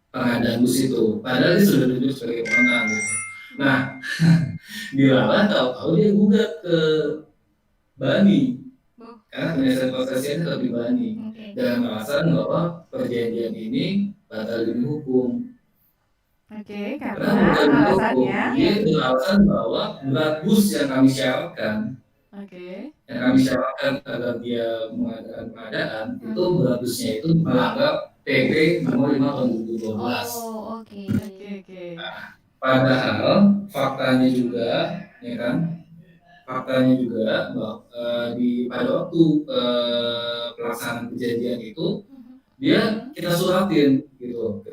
pengadaan bus itu. Padahal dia sudah ditunjuk sebagai pemenang gitu. Nah, dilawan tahu-tahu dia gugat ke Bani. Karena penyelesaian prosesnya itu lebih Bani. Dengan alasan bahwa perjanjian ini batal demi hukum. Karena alasannya dia beralasan bahwa berat bus yang kami syaratkan, yang kami syaratkan agar dia mengadakan pengadaan, itu berat busnya itu melanggar PP nomor 5 tahun 2012. Nah, padahal faktanya juga, ya kan? Faktanya juga pada waktu pelaksanaan perjanjian itu kita suratin gitu,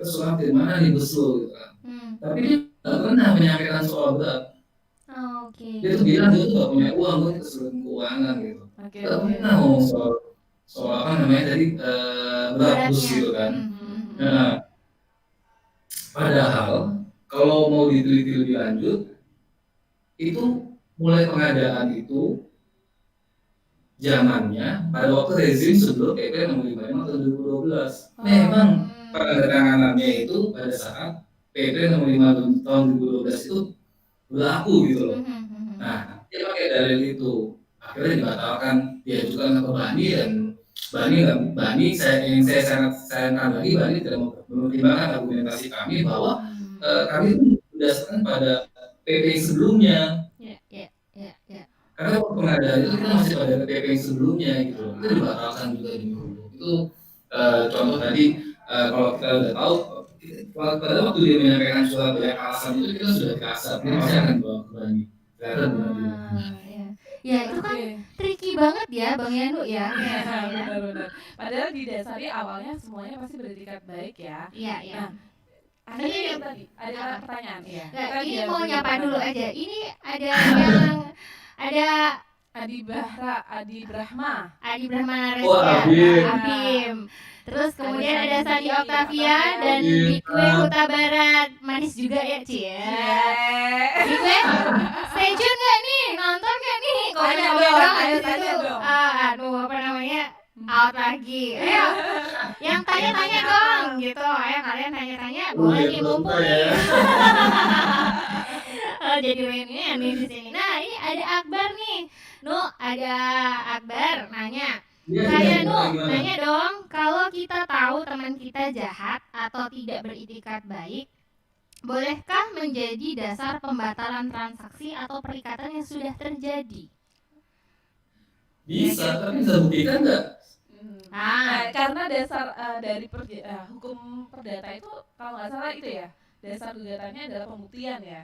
mana nih bus lu gitu kan. Tapi dia nggak pernah menyampaikan soal berat. Dia tuh bilang dia tuh nggak punya uang, gue kesulitan keuangan gitu. Nggak pernah ngomong soal apa namanya tadi berat bus gitu kan. Nah, padahal kalau mau diteliti lebih lanjut, itu mulai pengadaan itu zamannya pada waktu rezim sebelum PP nomor 55 tahun 2012. Memang penandatanganannya itu pada saat PP nomor 5 tahun 2012 itu berlaku gitu loh. Nah, dia pakai dalil itu. Akhirnya dibatalkan, diajukan ke Bani, dan Bani saya sayangkan lagi, Bani tidak mempertimbangkan argumentasi kami bahwa kami berdasarkan pada PP sebelumnya. ya. Karena waktu pengadaan itu kita masih pada PPP yang sebelumnya gitu loh. Itu dibatalkan juga demi hukum. Itu contoh tadi kalau kita udah tahu pada waktu dia menyampaikan suatu yang alasan itu kita sudah dikasar, dia pasti akan dibawa ke banding. Ternyata benar juga. Ya. Ya itu kan tricky banget ya Bang Yanu ya. Benar-benar. Padahal didasari awalnya semuanya pasti beretikat baik ya. Iya, iya. Nah, akhirnya yang tadi ada pertanyaan ya. Nah, ini mau nyapa dulu aja. Ini ada yang ada Adi Brahma Abim. Terus kemudian ada Sandi Octavia dan Bikwe Huta Barat. Manis juga ya, Cie. Bikwe, stay tune gak nih? Nonton gak nih? Tanya dong. Aduh, apa namanya? Out lagi. Ayo, yang tanya-tanya dong gitu. Ayo kalian tanya-tanya, boleh nih mumpung nih. Jadi WNI nih di sini. Nah, ini ada Akbar nih. Ada Akbar nanya. Saya nanya dong, kalau kita tahu teman kita jahat atau tidak beritikat baik, bolehkah menjadi dasar pembatalan transaksi atau perikatan yang sudah terjadi? Bisa, tapi bisa buktikan nggak? Karena dasar dari hukum perdata itu kalau nggak salah itu ya, dasar gugatannya adalah pembuktian ya.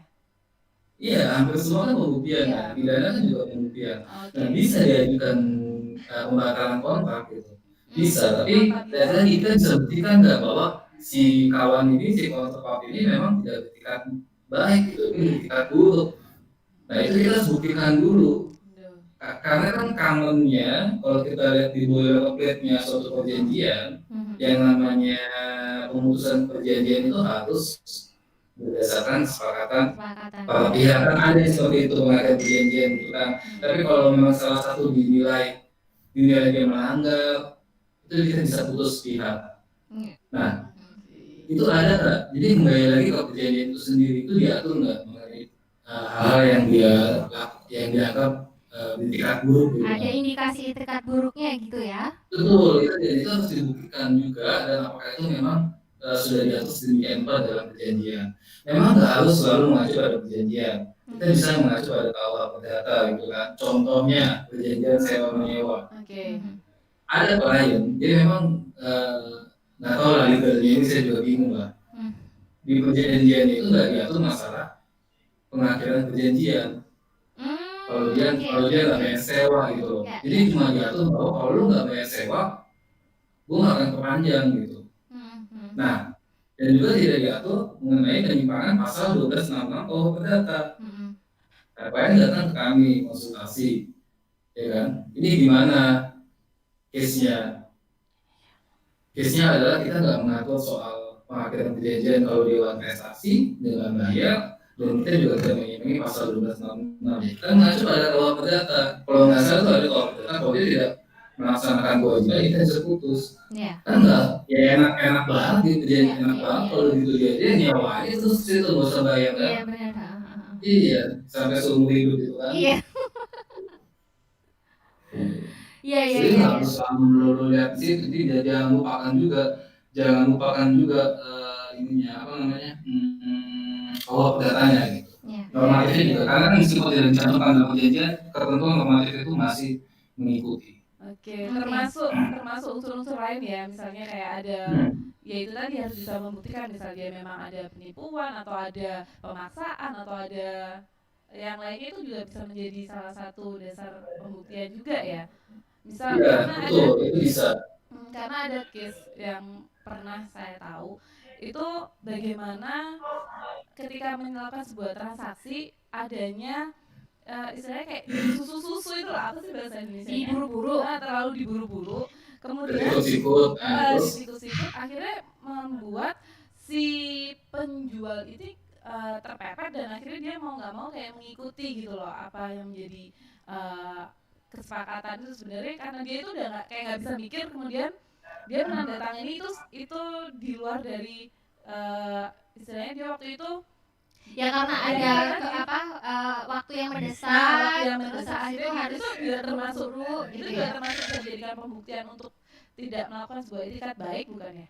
Iya, hampir semua kan pembuktian kan, pidana kan juga pembuktian. Nah, bisa diajukan pembatalan kontrak gitu. Bisa, tapi ternyata kita bisa buktikan nggak bahwa si kawan ini, si counterpart ini memang tidak beretikat baik gitu, ini beretikat buruk. Nah, itu kita harus buktikan dulu. Karena kan kangennya kalau kita lihat di boilerplate-nya suatu perjanjian, yang namanya pemutusan perjanjian itu harus berdasarkan kesepakatan para pihak. Kan ada yang seperti itu mengakhiri perjanjian gitu kan. Tapi kalau memang salah satu dinilai dia melanggar, itu kita bisa putus pihak. Nah, itu ada nggak? Jadi kembali lagi kalau perjanjian itu sendiri itu diatur nggak mengenai hal yang yang dianggap itikat buruk gitu. Ada indikasi itikat buruknya gitu ya? Betul, itu harus dibuktikan juga dan apakah itu memang sudah diatur sedemikian rupa dalam perjanjian. Memang nggak harus selalu mengacu pada perjanjian. Kita bisa mengacu pada KUH perdata gitu kan. Contohnya perjanjian sewa menyewa. Ada klien, dia memang nggak tahu lah legalnya, ini saya juga bingung lah. Di perjanjian itu nggak diatur masalah pengakhiran perjanjian. Kalau dia nggak bayar sewa gitu loh. Jadi cuma diatur bahwa kalau lu nggak bayar sewa, gue nggak akan kepanjang gitu. Nah, dan juga tidak diatur mengenai penyimpangan pasal 1266 KUH perdata. Kalian datang ke kami konsultasi, ya kan? Ini gimana case-nya? Case-nya adalah kita nggak mengatur soal pengakhiran perjanjian kalau dewan prestasi dengan bayar. Dan kita juga tidak mengimbangi pasal 1266. Kita mengacu pada KUH perdata. Kalau nggak salah itu ada KUH perdata, kalau dia tidak melaksanakan kewajiban, kita bisa putus. Kan enggak, ya enak banget gitu, dia enak banget kalau gitu dia nyawa aja terus itu nggak usah bayar kan? Iya benar. Iya, sampai seumur hidup gitu kan? Iya. Jadi nggak harus selalu melulu lihat di situ, jadi jangan lupakan juga ininya apa namanya? KUH perdatanya gitu. Normatifnya juga, karena kan meskipun tidak dicantumkan dalam perjanjian, ketentuan normatif itu masih mengikuti. Termasuk unsur-unsur lain ya, misalnya kayak ada ya itu tadi harus bisa membuktikan misalnya memang ada penipuan atau ada pemaksaan atau ada yang lainnya, itu juga bisa menjadi salah satu dasar pembuktian juga ya. Misal karena ada case yang pernah saya tahu itu bagaimana ketika melakukan sebuah transaksi adanya istilahnya kayak susu itu lah, apa sih bahasa Indonesia? Diburu-buru, terlalu diburu-buru, kemudian sikut akhirnya membuat si penjual itu terpepet dan akhirnya dia mau nggak mau kayak mengikuti gitu loh apa yang menjadi kesepakatan itu sebenarnya, karena dia itu udah nggak bisa mikir, kemudian dia menandatangani itu di luar dari istilahnya dia waktu itu ya karena ada waktu yang mendesak, saat itu harus juga termasuk itu juga termasuk bisa dijadikan pembuktian untuk tidak melakukan sebuah itikat baik, bukan ya?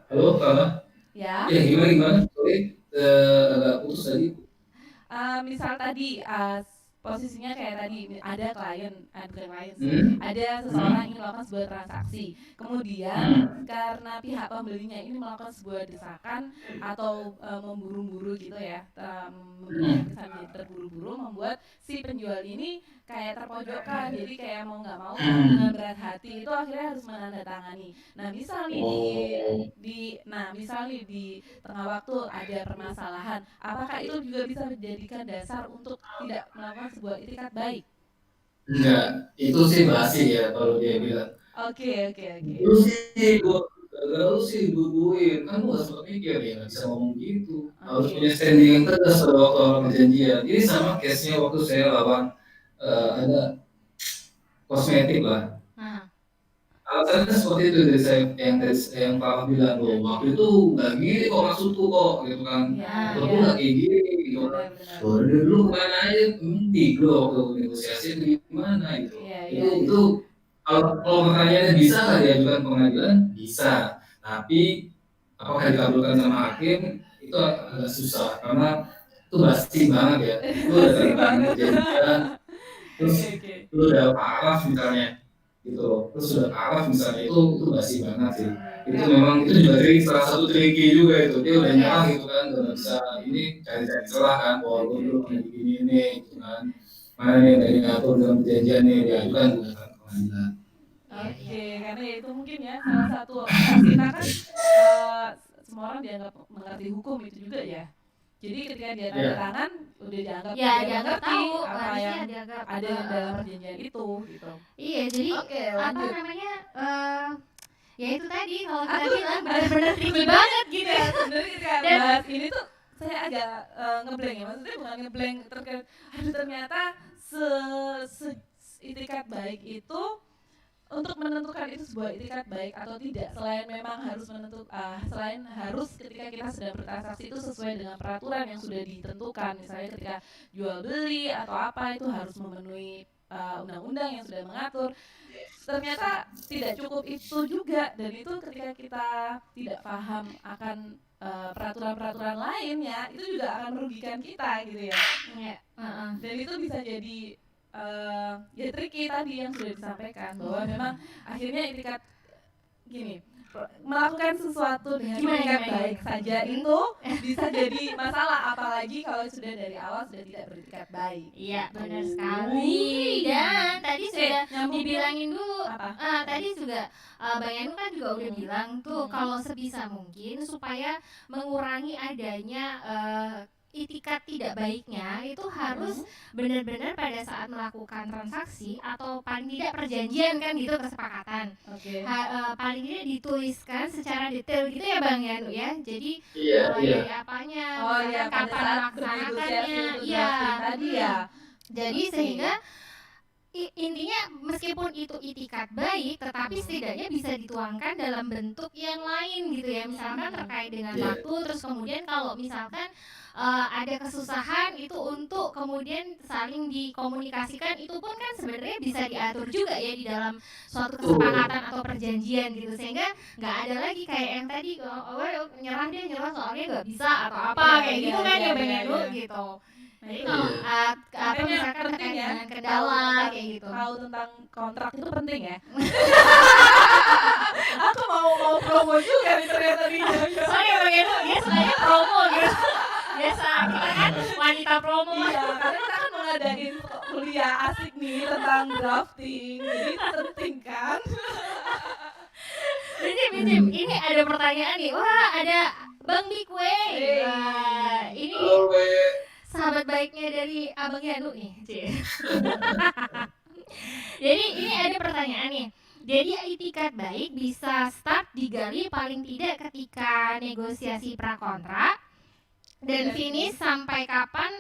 Halo, Kak? Ya. Gimana? Sorry, agak putus tadi. misal tadi posisinya kayak tadi ada klien, bukan klien sih, Hmm. ada seseorang ingin melakukan sebuah transaksi, kemudian karena pihak pembelinya ini melakukan sebuah desakan atau memburu-buru gitu ya, memberikan kesan jadi terburu-buru, membuat si penjual ini kayak terpojokkan, jadi kayak mau nggak mau dengan berat hati itu akhirnya harus menandatangani. Nah misal nih misal nih di tengah waktu ada permasalahan, apakah itu juga bisa menjadikan dasar untuk tidak melakukan sebuah itikat baik? Enggak, itu sih basi ya kalau dia bilang. Oke. Lu sih gua lu sih bubuin, kan lu gak sempat mikir ya, nggak bisa ngomong gitu. Harus Oke. punya standing yang tegas pada waktu awal perjanjian. Ini sama case-nya waktu saya lawan ada kosmetik lah. Nah, Alasannya seperti itu dari saya yang Papa bilang loh, waktu itu nggak gini kok maksudku kok gitu kan. Iya. Maksudku nggak kayak gini gitu kan. Benar. Oh, dari dulu kemana aja, lo waktu negosiasi itu gimana gitu. Iya. Itu kalau pertanyaannya bisa nggak diajukan pengadilan? Bisa. Tapi apakah dikabulkan sama hakim? Itu agak susah karena itu basi banget ya. Lu udah tanda tangan perjanjian, terus lu udah paraf misalnya gitu loh. Terus udah paraf misalnya itu basi banget sih. Itu memang itu juga salah satu tricky juga itu. Dia udah nyerah gitu kan, udah nggak bisa ini cari-cari celah kan. Bahwa gue dulu pernah begini ini gitu kan. Mana nih yang tadi ngatur dalam perjanjian nih diajukan gugatan pengadilan. Oke, karena ya itu mungkin ya salah satu kita kan semua orang dianggap mengerti hukum itu juga ya. Jadi ketika dia tanda tangan udah dianggap dianggap ngerti tahu apa yang dianggap ada dalam perjanjian itu gitu. Iya, jadi apa lanjut. namanya? Ya itu tadi kalau kita bilang benar-benar tricky banget gitu. Ya, sebenarnya ketika bahas ini tuh saya agak ngeblank ya, maksudnya bukan ngeblank terkait aduh ternyata itikat baik itu untuk menentukan itu sebuah itikat baik atau tidak, selain memang harus selain harus ketika kita sedang bertransaksi itu sesuai dengan peraturan yang sudah ditentukan, misalnya ketika jual beli atau apa itu harus memenuhi undang-undang yang sudah mengatur. Ternyata tidak cukup itu juga, dan itu ketika kita tidak paham akan peraturan-peraturan lain ya, itu juga akan merugikan kita gitu ya. Dan itu bisa jadi ya tricky tadi yang sudah disampaikan bahwa memang akhirnya itikat gini, melakukan sesuatu dengan itikat baik saja itu bisa jadi masalah, apalagi kalau sudah dari awal sudah tidak beritikat baik. Iya, benar sekali. Dan tadi sudah dibilangin dulu. Tadi juga Bang Yanu kan juga udah bilang tuh kalau sebisa mungkin supaya mengurangi adanya itikat tidak baiknya itu harus benar-benar pada saat melakukan transaksi atau paling tidak perjanjian kan gitu, kesepakatan. Paling tidak dituliskan secara detail gitu ya Bang Yanu ya. Jadi dari apanya, kapan melaksanakannya, tadi ya. Jadi sehingga intinya meskipun itu itikat baik, tetapi setidaknya bisa dituangkan dalam bentuk yang lain gitu ya, misalkan terkait dengan waktu, terus kemudian kalau misalkan ada kesusahan itu untuk kemudian saling dikomunikasikan, itu pun kan sebenarnya bisa diatur juga ya di dalam suatu kesepakatan atau perjanjian gitu, sehingga nggak ada lagi kayak yang tadi nyerah soalnya nggak bisa atau apa kayak gitu kan ya Bang Yanu gitu. Jadi kalau misalkan terkait dengan kendala kayak gitu, tahu tentang kontrak itu penting ya. Aku mau promo juga nih ternyata nih. Soalnya Bang Yanu dia sukanya promo gitu. Biasa kita kan wanita promo. Iya, karena kita kan mengadain kuliah asik nih tentang drafting, jadi penting kan. Bicim, ini ada pertanyaan nih. Wah, ada Bang Bikwe. Ini sahabat baiknya dari Abang Yanu nih. Jadi ini ada pertanyaan nih. Jadi itikat baik bisa start digali paling tidak ketika negosiasi prakontrak, dan finish sampai kapan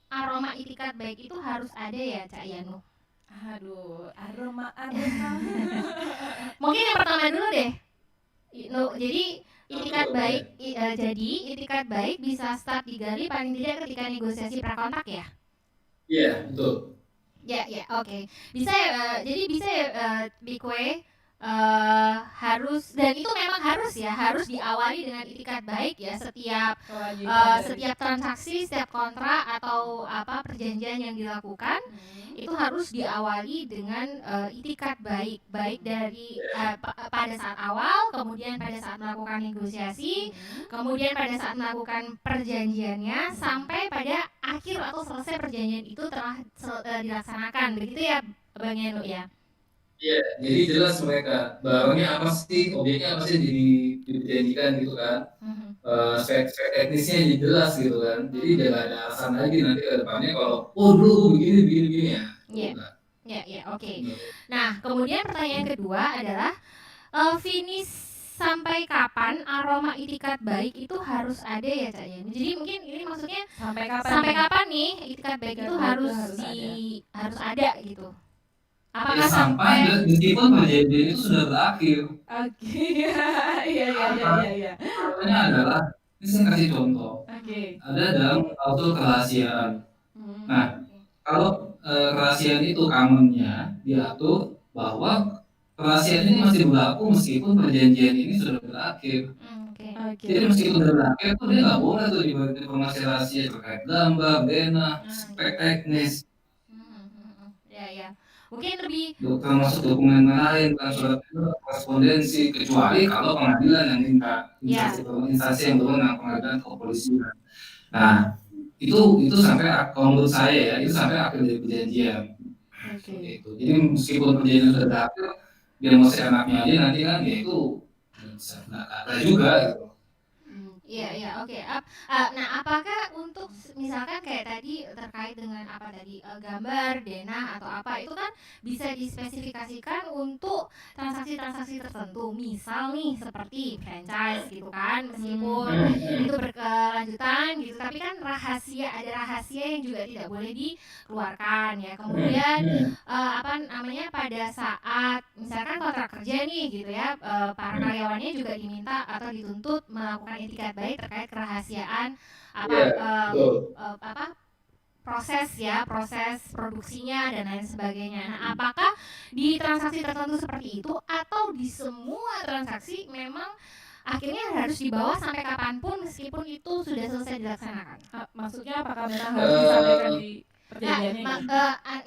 aroma itikat baik itu harus ada ya Cak Yanu? Aduh, aroma. Mungkin yang pertama dulu deh. Jadi itikat baik bisa start digali paling tidak ketika negosiasi prakontrak ya? Iya, betul. Ya, oke. Bisa ya, jadi bisa ya Bikwe harus, dan itu memang harus diawali dengan itikat baik ya, setiap Kewajiban dari setiap transaksi, setiap kontrak atau perjanjian yang dilakukan itu harus diawali dengan itikat baik dari pada saat awal, kemudian pada saat melakukan negosiasi, kemudian pada saat melakukan perjanjiannya, sampai pada akhir atau selesai perjanjian itu telah dilaksanakan, begitu ya Bang Yano ya. Iya, jadi jelas mereka barangnya apa sih, objeknya apa sih yang dijanjikan gitu kan. Spek teknisnya jadi jelas gitu kan. Jadi udah gak ada alasan lagi nanti ke depannya kalau dulu begini ya. Iya. Enggak. Ya, oke. Nah, kemudian pertanyaan kedua adalah finish sampai kapan aroma itikat baik itu harus ada ya Cak Yeni? Jadi mungkin ini maksudnya sampai kapan? sampai kapan nih itikat baik itu harus ada gitu. Apakah sampai meskipun perjanjian itu sudah berakhir. Oke. Iya. Contohnya adalah, ini saya kasih contoh. Oke. Ada dalam klausul kerahasiaan. Nah, kalau kerahasiaan itu common-nya diatur bahwa kerahasiaan ini masih berlaku meskipun perjanjian ini sudah berakhir. Jadi meskipun sudah berakhir tuh dia nggak boleh tuh dibagi informasi rahasia terkait gambar, denah, spek teknis. Ya. Mungkin lebih termasuk dokumen lain, surat korespondensi, kecuali kalau pengadilan yang minta instansi yang berwenang, pengadilan atau kepolisian. Nah, itu sampai, kalau menurut saya ya, itu sampai akhir dari perjanjian. Gitu. Jadi meskipun perjanjian sudah berakhir, dia mau seenaknya aja nanti kan ya itu nggak ada juga gitu. Iya, oke. Nah, apakah untuk misalkan kayak tadi terkait dengan gambar, denah atau apa itu kan bisa dispesifikasikan untuk transaksi-transaksi tertentu. Misal nih seperti franchise gitu kan, meskipun itu berkelanjutan gitu, tapi kan ada rahasia yang juga tidak boleh dikeluarkan ya. Kemudian pada saat misalkan kontrak kerja nih gitu ya, para karyawannya juga diminta atau dituntut melakukan itikat baik terkait kerahasiaan proses produksinya dan lain sebagainya. Nah, apakah di transaksi tertentu seperti itu atau di semua transaksi memang akhirnya harus dibawa sampai kapanpun meskipun itu sudah selesai dilaksanakan? Maksudnya apakah memang harus disampaikan di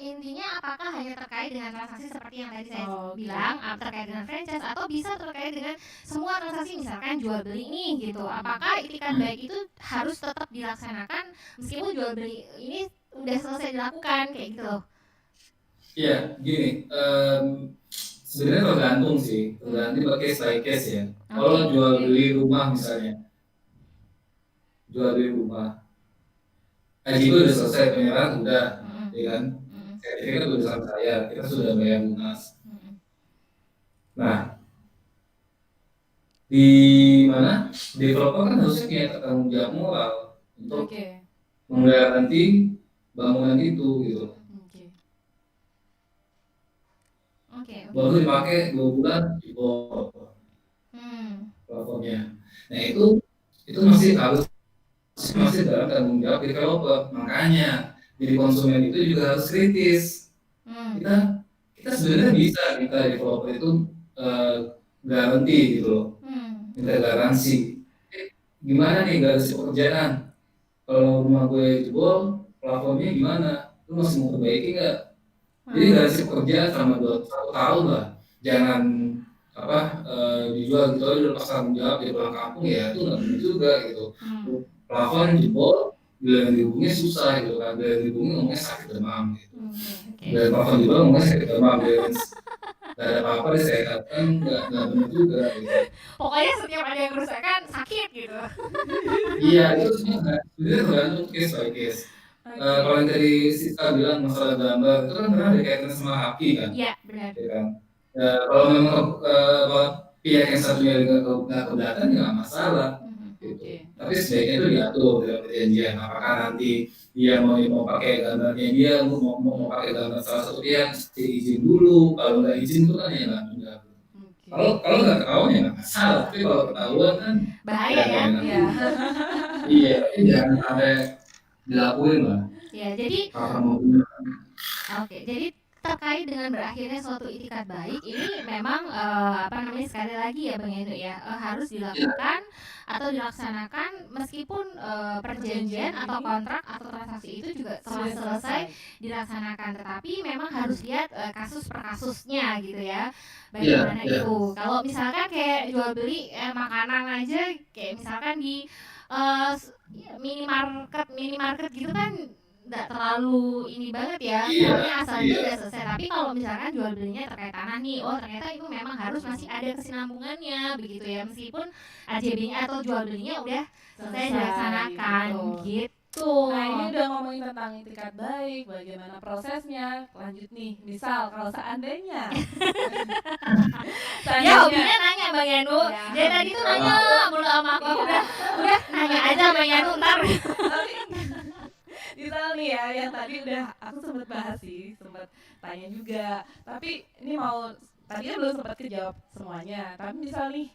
intinya apakah hanya terkait dengan transaksi seperti yang tadi saya bilang, terkait dengan franchise, atau bisa terkait dengan semua transaksi, misalkan jual beli nih gitu. Apakah itikat baik itu harus tetap dilaksanakan meskipun jual beli ini udah selesai dilakukan kayak gitu loh? Iya, gini, sebenarnya tergantung case by case ya. Kalau jual beli rumah misalnya, haji udah selesai, penyerahan udah, ya kan? Sertifikat udah sama saya, kita sudah bayar lunas. Nah, di mana developer kan harusnya punya tanggung jawab moral untuk menggaranti bangunan itu gitu. Baru dipakai 2 bulan jebol plafonnya. Nah itu masih dalam tanggung jawab developer. Makanya jadi konsumen itu juga harus kritis. Kita sebenarnya bisa developer itu garansi gitu loh, minta garansi. Gimana nih garansi pekerjaan? Kalau rumah gue jebol, plafonnya gimana? Lu masih mau perbaiki nggak? Jadi garansi pekerjaan selama 1 tahun lah. Jangan dijual gitu aja udah pas tanggung jawab dia pulang kampung, ya itu nggak benar juga gitu. Plafon jebol, bila dihubungi susah gitu kan, bila dihubungi ngomongnya sakit demam gitu. Bila plafon jebol ngomongnya sakit demam, nggak ada apa-apa deh, saya katakan nggak benar juga gitu. Pokoknya setiap ada yang kerusakan sakit gitu. Iya, itu sebenarnya tergantung case by case. Kalau yang tadi Siska bilang masalah gambar itu kan pernah dikaitkan sama haki kan? Iya, benar. Ya kan? Kalau memang pihak yang satunya nggak keberatan ya nggak masalah. Gitu. Tapi sebaiknya itu diatur dalam perjanjian. Apakah nanti dia mau pakai gambarnya dia, mau pakai gambar salah satu pihak, izin dulu. Kalau nggak izin itu kan ya nggak mudah. Kalau nggak ketahuan ya nggak masalah. Tapi kalau ketahuan kan bahaya ya. Iya, tapi jangan sampai dilakuin lah. Ya, jadi jadi terkait dengan berakhirnya suatu itikat baik ini memang sekali lagi ya Bang Endo ya, harus dilakukan atau dilaksanakan meskipun perjanjian atau kontrak atau transaksi itu juga telah selesai dilaksanakan, tetapi memang harus lihat kasus per kasusnya gitu ya, bagaimana itu. Kalau misalkan kayak jual beli makanan aja, kayak misalkan di minimarket gitu kan nggak terlalu ini banget ya, pokoknya asal itu udah selesai. Tapi kalau misalkan jual belinya terkait tanah nih, oh ternyata itu memang harus masih ada kesinambungannya begitu ya, meskipun AJB-nya atau jual belinya udah selesai dilaksanakan gitu. Nah ini udah ngomongin tentang itikat baik, bagaimana prosesnya. Lanjut nih, misal kalau seandainya ya hobinya nanya Bang Yanu dari tadi tuh nanya mulu sama aku, udah nanya aja Bang Yanu ntar. Misal nih ya, yang tadi udah aku sempat bahas sih, sempat tanya juga, tapi ini tadi belum sempat kejawab semuanya. Tapi misal nih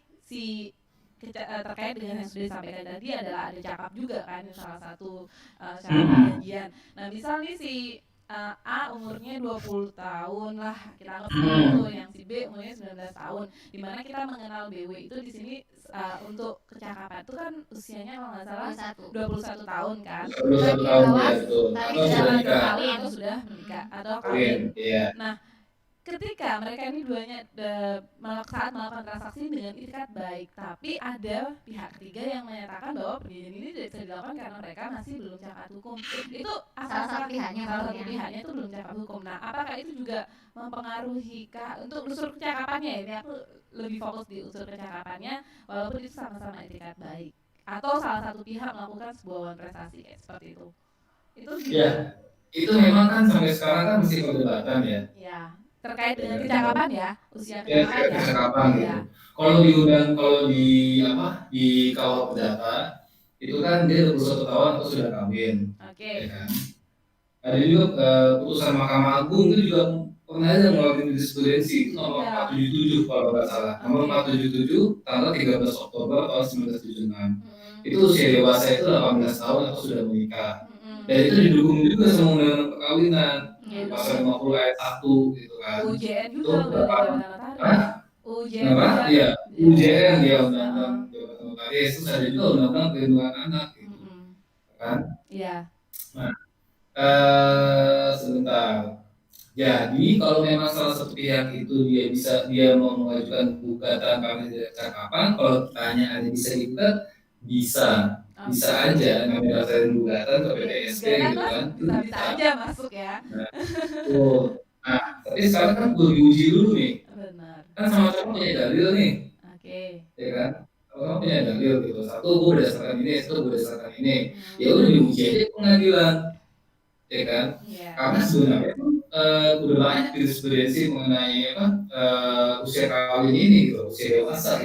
terkait dengan yang sudah disampaikan tadi adalah ada cakap juga kan, salah satu syarat perjanjian. Nah misal nih si A umurnya 20 tahun lah, kita anggap itu, yang si B umurnya 19 tahun. Dimana kita mengenal BW itu di sini untuk kecakapan itu kan usianya kalau nggak salah 21 tahun kan. 21 tahun ya itu. Tapi atau sudah menikah atau kawin. Nah, ketika mereka ini duanya saat melakukan transaksi dengan itikat baik, tapi ada pihak ketiga yang menyatakan bahwa perjanjian ini tidak bisa dilakukan karena mereka masih belum cacat hukum. Itu salah satu pihaknya itu belum cacat hukum. Nah, apakah itu juga mempengaruhi untuk unsur kecakapannya? Ini aku lebih fokus di unsur kecakapannya, walaupun itu sama-sama itikat baik. Atau salah satu pihak melakukan sebuah prestasi kayak seperti itu. Itu ya, itu memang kan sampai sekarang kan masih perdebatan ya. Ya. Terkait dengan kecakapan ya, usia kecakapan gitu. Kalau di KUH Perdata itu kan dia 21 tahun atau sudah kawin. Ya kan? Ada juga putusan Mahkamah Agung itu juga pernah ada mengeluarkan jurisprudensi itu nomor 477 kalau nggak salah. Nomor 477 tanggal 13 Oktober tahun 1976. Itu usia dewasa itu 18 tahun atau sudah menikah. Dan itu didukung juga sama undang-undang perkawinan. Pasal 50 ayat 1 gitu kan. UJN juga UJN ya, undang-undang jabatan notaris, terus ada juga undang-undang perlindungan anak gitu. Kan? Iya. Nah, sebentar. Jadi kalau memang salah satu pihak itu dia mau mengajukan gugatan karena tidak cakapan, kalau pertanyaannya bisa digugat, bisa aja namanya daftarin gugatan ke PTSP gitu kan, bisa aja masuk ya. Nah, tapi sekarang kan perlu diuji dulu nih. Benar. Kan sama-sama punya dalil nih. Ya kan? Sama-sama punya dalil gitu. Satu gue berdasarkan ini, satu gue berdasarkan ini. Ya udah diuji aja pengadilan. Ya kan? Karena sebenarnya udah banyak jurisprudensi mengenai usia kawin ini gitu, usia dewasa.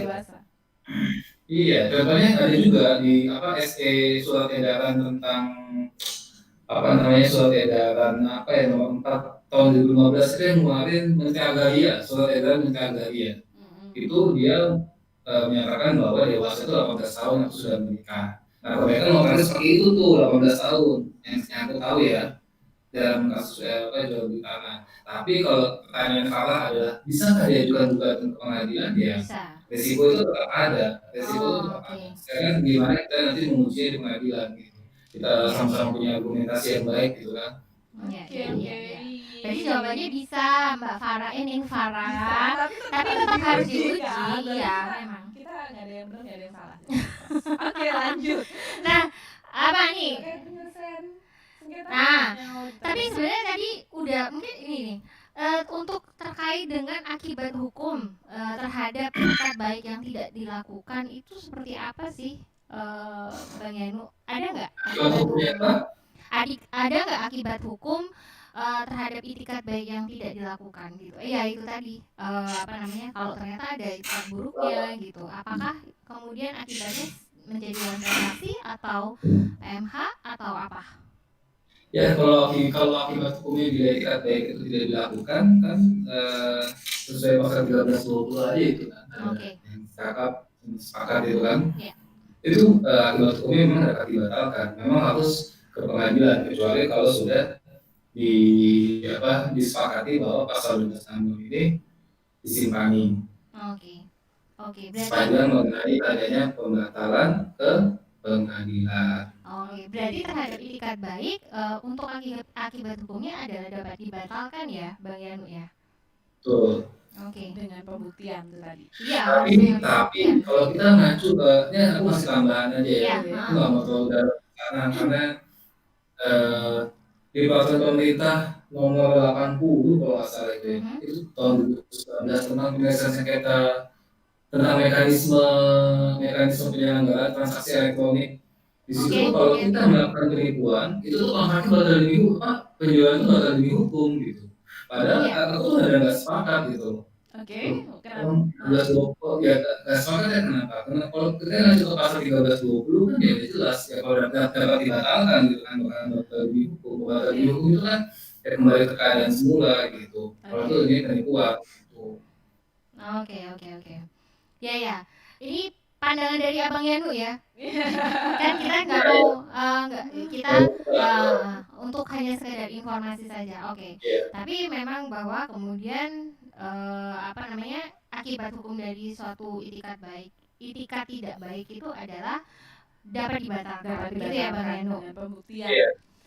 Iya, contohnya ada juga di SE surat edaran tentang surat edaran nomor 4 tahun 2015 itu yang ngeluarin Menteri Agraria, surat edaran Menteri Agraria. Itu dia menyatakan bahwa dewasa itu 18 tahun atau sudah menikah. Nah, kebanyakan notaris seperti itu tuh 18 tahun yang aku tahu ya dalam kasus jual beli tanah. Tapi kalau pertanyaan salah adalah bisa nggak diajukan gugatan ke pengadilan ya? Resiko itu tetap ada. Sekarang gimana kita nanti mengujinya di pengadilan gitu. Kita sama-sama punya argumentasi yang baik gitu kan. Jadi jawabannya bisa Mbak Farah, tapi tetap harus diuji ya memang. Kita nggak ada yang benar, nggak ada yang salah. Oke, lanjut. Nah, apa nih? Nah, tapi sebenarnya tadi udah mungkin ini nih. Untuk terkait dengan akibat hukum terhadap itikat baik yang tidak dilakukan itu seperti apa sih, Bang Yanu? Ada nggak akibat hukum terhadap itikat baik yang tidak dilakukan gitu? Iya itu tadi kalau ternyata ada itikat buruknya gitu, apakah kemudian akibatnya menjadi transaksi atau PMH atau apa? Ya kalau akibat hukumnya bila itikat baik itu tidak dilakukan kan sesuai pasal 1320 aja itu kan yang sepakat itu kan. Itu akibat hukumnya memang dapat dibatalkan, memang harus ke pengadilan kecuali kalau sudah disepakati bahwa pasal 266 ini disimpangi Oke. Oke, berarti sepanjang mengenai adanya pembatalan ke pengadilan. berarti terhadap itikat baik untuk akibat hukumnya adalah dapat dibatalkan ya, Bang Yanu ya. Betul. Oke. Dengan pembuktian tuh tadi. Iya, harus dengan pembuktian. Kalau kita ngacu ke, ini aku masih tambahan aja ya. Iya, Aku nggak mau terlalu dalam karena di peraturan pemerintah nomor 80 kalau nggak salah itu ya, itu tahun 2019 tentang penyelesaian sengketa tentang mekanisme penyelenggaraan transaksi elektronik. Di situ kalau kita melakukan penipuan, itu tuh haknya bakal demi penjualan itu bakal demi hukum gitu. Padahal aku tuh nggak sepakat gitu. Oke, kenapa? Ya nggak sepakat ya kenapa? Karena kalau kita lanjut ke pasal 1320 kan ya udah jelas ya kalau dapat dibatalkan gitu kan bakal demi hukum. Bakal demi hukum itu kan ya kembali ke keadaan semula gitu. Kalau itu ini penipuan. Gitu. Oke. Ya. Ini pandangan dari Abang Yanu ya. Kan kita nggak mau kita untuk hanya sekedar informasi saja. Oke. Tapi memang bahwa kemudian akibat hukum dari suatu itikat tidak baik itu adalah dapat dibatalkan. Gitu ya Bang Yanu. Pembuktian.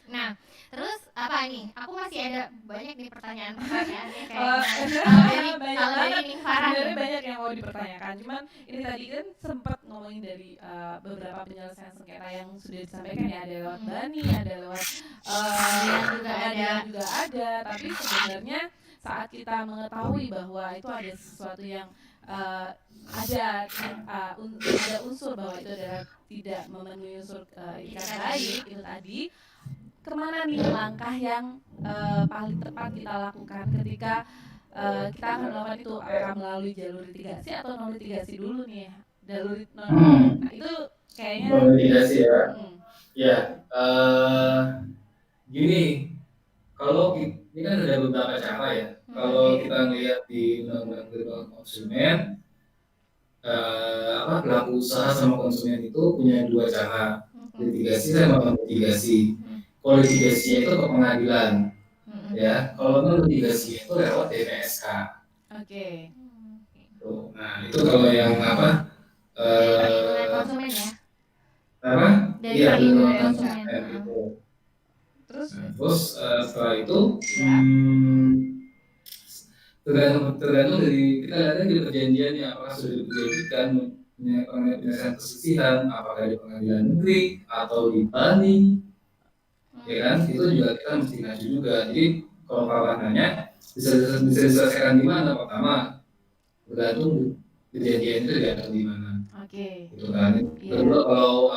Nah, terus apa nih? Aku masih ada banyak nih pertanyaan-pertanyaannya kalau dari Ning Farah sebenarnya banyak yang mau dipertanyakan. Cuman ini tadi kan sempat ngomongin dari beberapa penyelesaian sengketa yang sudah disampaikan ya, ada lewat Bani, ada lewat juga ada. Tapi sebenarnya saat kita mengetahui bahwa itu ada sesuatu yang ada unsur bahwa itu adalah tidak memenuhi unsur itikat baik itu tadi, kemana nih langkah yang paling tepat kita lakukan ketika kita akan melakukan itu, apakah melalui jalur litigasi atau non litigasi dulu nih ya? Nah, itu kayaknya non litigasi ya. Ya, gini, kalau ini kan ada beberapa cara ya. Kalau kita lihat di Undang-Undang Perlindungan Konsumen, pelaku usaha sama konsumen itu punya dua cara, litigasi sama non litigasi. Kalau litigasinya itu ke pengadilan, ya. Kalau non litigasinya itu lewat DPSK. Oke. Nah itu kalau yang konsumen ya. Dari perlindungan konsumen itu. Terus setelah itu tergantung dari kita lihatnya di perjanjiannya, apakah sudah diperjanjikan penyelesaian perselisihan, apakah di pengadilan negeri atau di Bani, ya kan? Itu juga kita mesti ngaji juga. Jadi kalau nanya bisa diselesaikan di mana? Pertama tergantung perjanjian itu diatur di mana. Oke. Gitu kan. Kedua kalau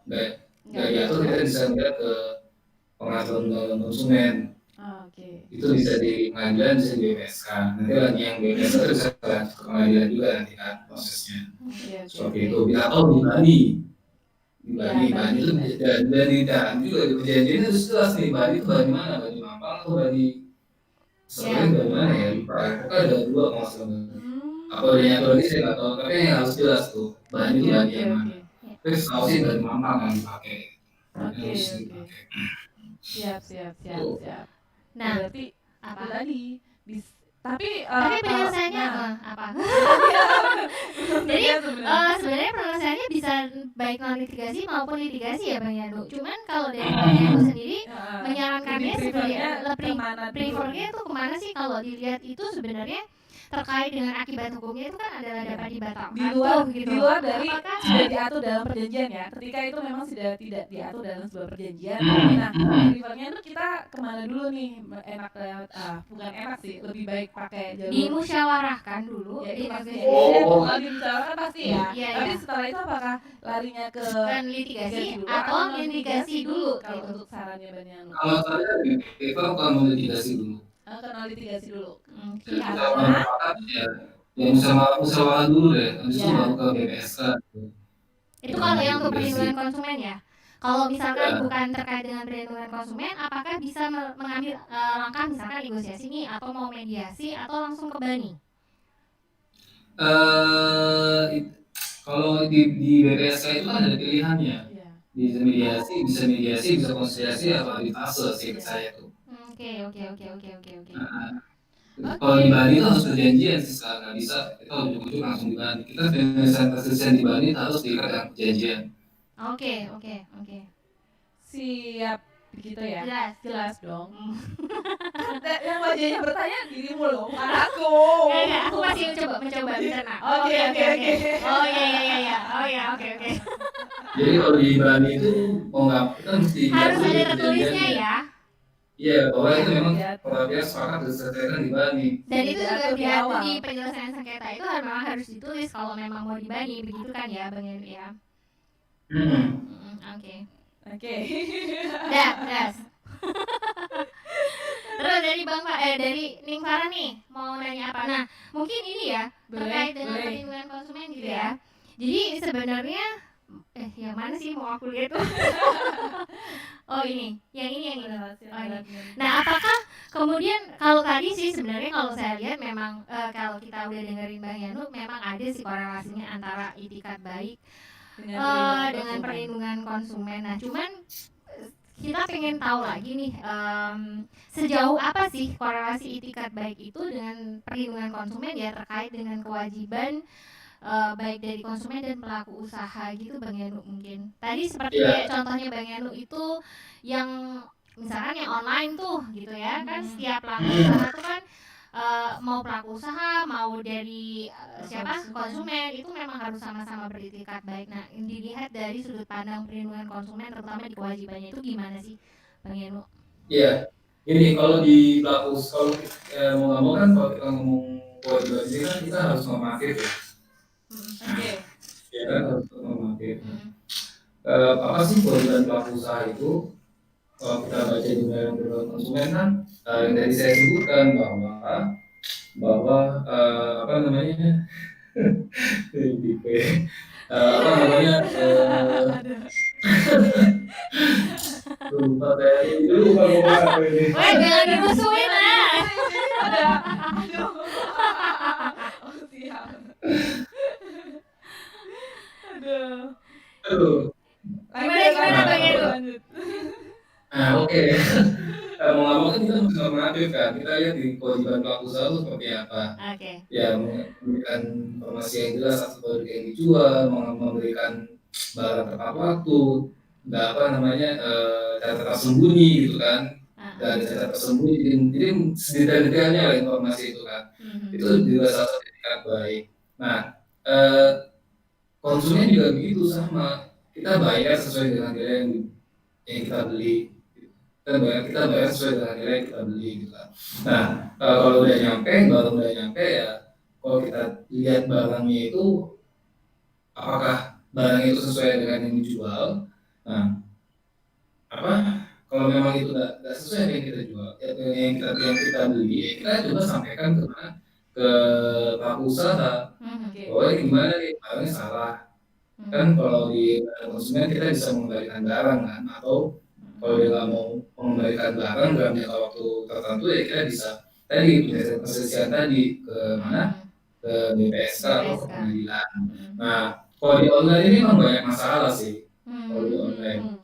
nggak diatur kita bisa melihat ke pengaturan konsumen. Itu bisa di pengadilan, bisa di BPSK. Nanti lagi yang BPSK bisa ke pengadilan juga nanti kan prosesnya. Seperti itu. Atau di Bani itu dan juga di perjanjian itu jelas nih, Bani itu Bani mana? Bani Mampang atau Bani sebenarnya Bani mana ya? Pokoknya ada dua maksudnya. Apa adanya atau ini saya nggak tahu, tapi yang harus jelas tuh Bani itu Bani yang mana. Terus tahu sih Bani Mampang kan dipakai. Oke. Siap. Nah, berarti apa tadi? Tapi penyelesaiannya apa? Jadi sebenarnya penyelesaiannya bisa baik non litigasi maupun litigasi ya Bang Yanu. Cuman kalau dari Bang Yanu sendiri menyarankannya sebenarnya prefernya itu kemana sih kalau dilihat itu sebenarnya terkait dengan akibat hukumnya itu kan adalah dapat dibatalkan di luar dari sudah diatur dalam perjanjian ya. Ketika itu memang sudah tidak diatur dalam sebuah perjanjian. Nah, prefernya itu kita kemana dulu nih? Enak bukan enak sih, lebih baik pakai jalur dimusyawarahkan dulu. Ya, itu pasti. Dimusyawarahkan pasti ya. Tapi setelah itu apakah larinya ke litigasi atau litigasi dulu? Kalau untuk sarannya Bang Yanu. Kalau saya prefer kalau litigasi dulu. Karena litigasi dulu. Yang musyawarah dulu deh, habis itu baru ke BPSK. Itu kalau yang untuk perlindungan konsumen ya. Kalau misalkan bukan terkait dengan perlindungan konsumen, apakah bisa mengambil langkah misalkan negosiasi nih, atau mau mediasi, atau langsung ke Bani? Kalau di BPSK itu kan ada pilihannya. Bisa mediasi, bisa konsiliasi, atau arbitrase sih saya tuh. Oke. Kalau di Bali itu harus perjanjian sih sekarang, nggak bisa kita ujuk-ujuk langsung di Bali. Kita penyelesaian perselisihan di Bali harus diikat dengan perjanjian. Oke. Siap begitu ya. Jelas. Dong. Yang wajahnya bertanya dirimu loh, bukan aku. Enggak, aku masih mencoba mencerna. Oke. Oh iya. Oh ya, oke. Jadi kalau di Bali itu mau nggak kita mesti Harus diatur ada di tertulisnya perjanjiannya. ya. Iya, bahwa itu memang Diatur. kalau dia sepakat diselesaikan di Bali. Dan itu juga Diatur di diatur awal. di penyelesaian sengketa itu memang harus ditulis kalau memang mau di Bali, begitu kan ya, Bang Heru ya. Oke. Das. Terus dari Ning Farah nih mau nanya apa? Nah, mungkin ini ya terkait dengan perlindungan konsumen gitu ya. Jadi sebenarnya yang mana sih mau aku lihat tuh? Oh ini, yang ini. Nah, apakah kemudian kalau tadi sih sebenarnya kalau saya lihat memang kalau kita udah dengerin Bang Yanu memang ada sih korelasinya antara itikat baik dengan perlindungan konsumen. Nah, cuman kita pengen tahu lagi nih sejauh apa sih korelasi itikat baik itu dengan perlindungan konsumen ya terkait dengan kewajiban baik dari konsumen dan pelaku usaha gitu Bang Yanu mungkin. Tadi seperti contohnya Bang Yanu itu yang misalkan yang online tuh gitu ya kan setiap pelaku usaha tuh kan mau pelaku usaha mau dari konsumen itu memang harus sama-sama beritikat baik. Nah, dilihat dari sudut pandang perlindungan konsumen terutama di kewajibannya itu gimana sih Bang Yanu? Iya, ini kalau di pelaku kalau mau nggak mau kan kalau kita ngomong kewajiban ini kan kita harus normatif ya. Ya kan harus normatif. Apa sih kewajiban pelaku usaha itu? Kalau kita baca di undang-undang konsumen kan yang tadi saya sebutkan bahwa apa namanya lupa apa ini. Jangan dimusuhin lah. Aduh. Gimana Bang Heru? Oke. Mau nggak mau kan kita harus normatif kan. Kita lihat di kewajiban pelaku usaha itu seperti apa. Ya memberikan informasi yang jelas atas produk yang dijual, memberikan barang tepat waktu, nggak cara tersembunyi gitu kan. Dan cara tersembunyi, jadi sedetail-detailnya lah informasi itu kan. Itu juga salah satu itikat baik. Nah, konsumen juga begitu sama. Kita bayar sesuai dengan nilai yang kita beli. Kita bayar sesuai dengan nilai yang kita beli gitu kan. Nah, kalau udah nyampe ya kalau kita lihat barangnya itu apakah barang itu sesuai dengan yang dijual. Nah, kalau memang itu nggak sesuai dengan yang kita jual, yang kita beli, ya kita coba sampaikan ke pelaku usaha bahwa gimana nih barangnya salah. Kan kalau di konsumen kita bisa mengembalikan barang kan, atau kalau dia nggak mau mengembalikan barang dalam jangka waktu tertentu ya kita bisa tadi penyelesaian perselisihan tadi ke mana, ke BPSK atau ke pengadilan. Nah, kalau di online ini memang banyak masalah sih. Kalau di online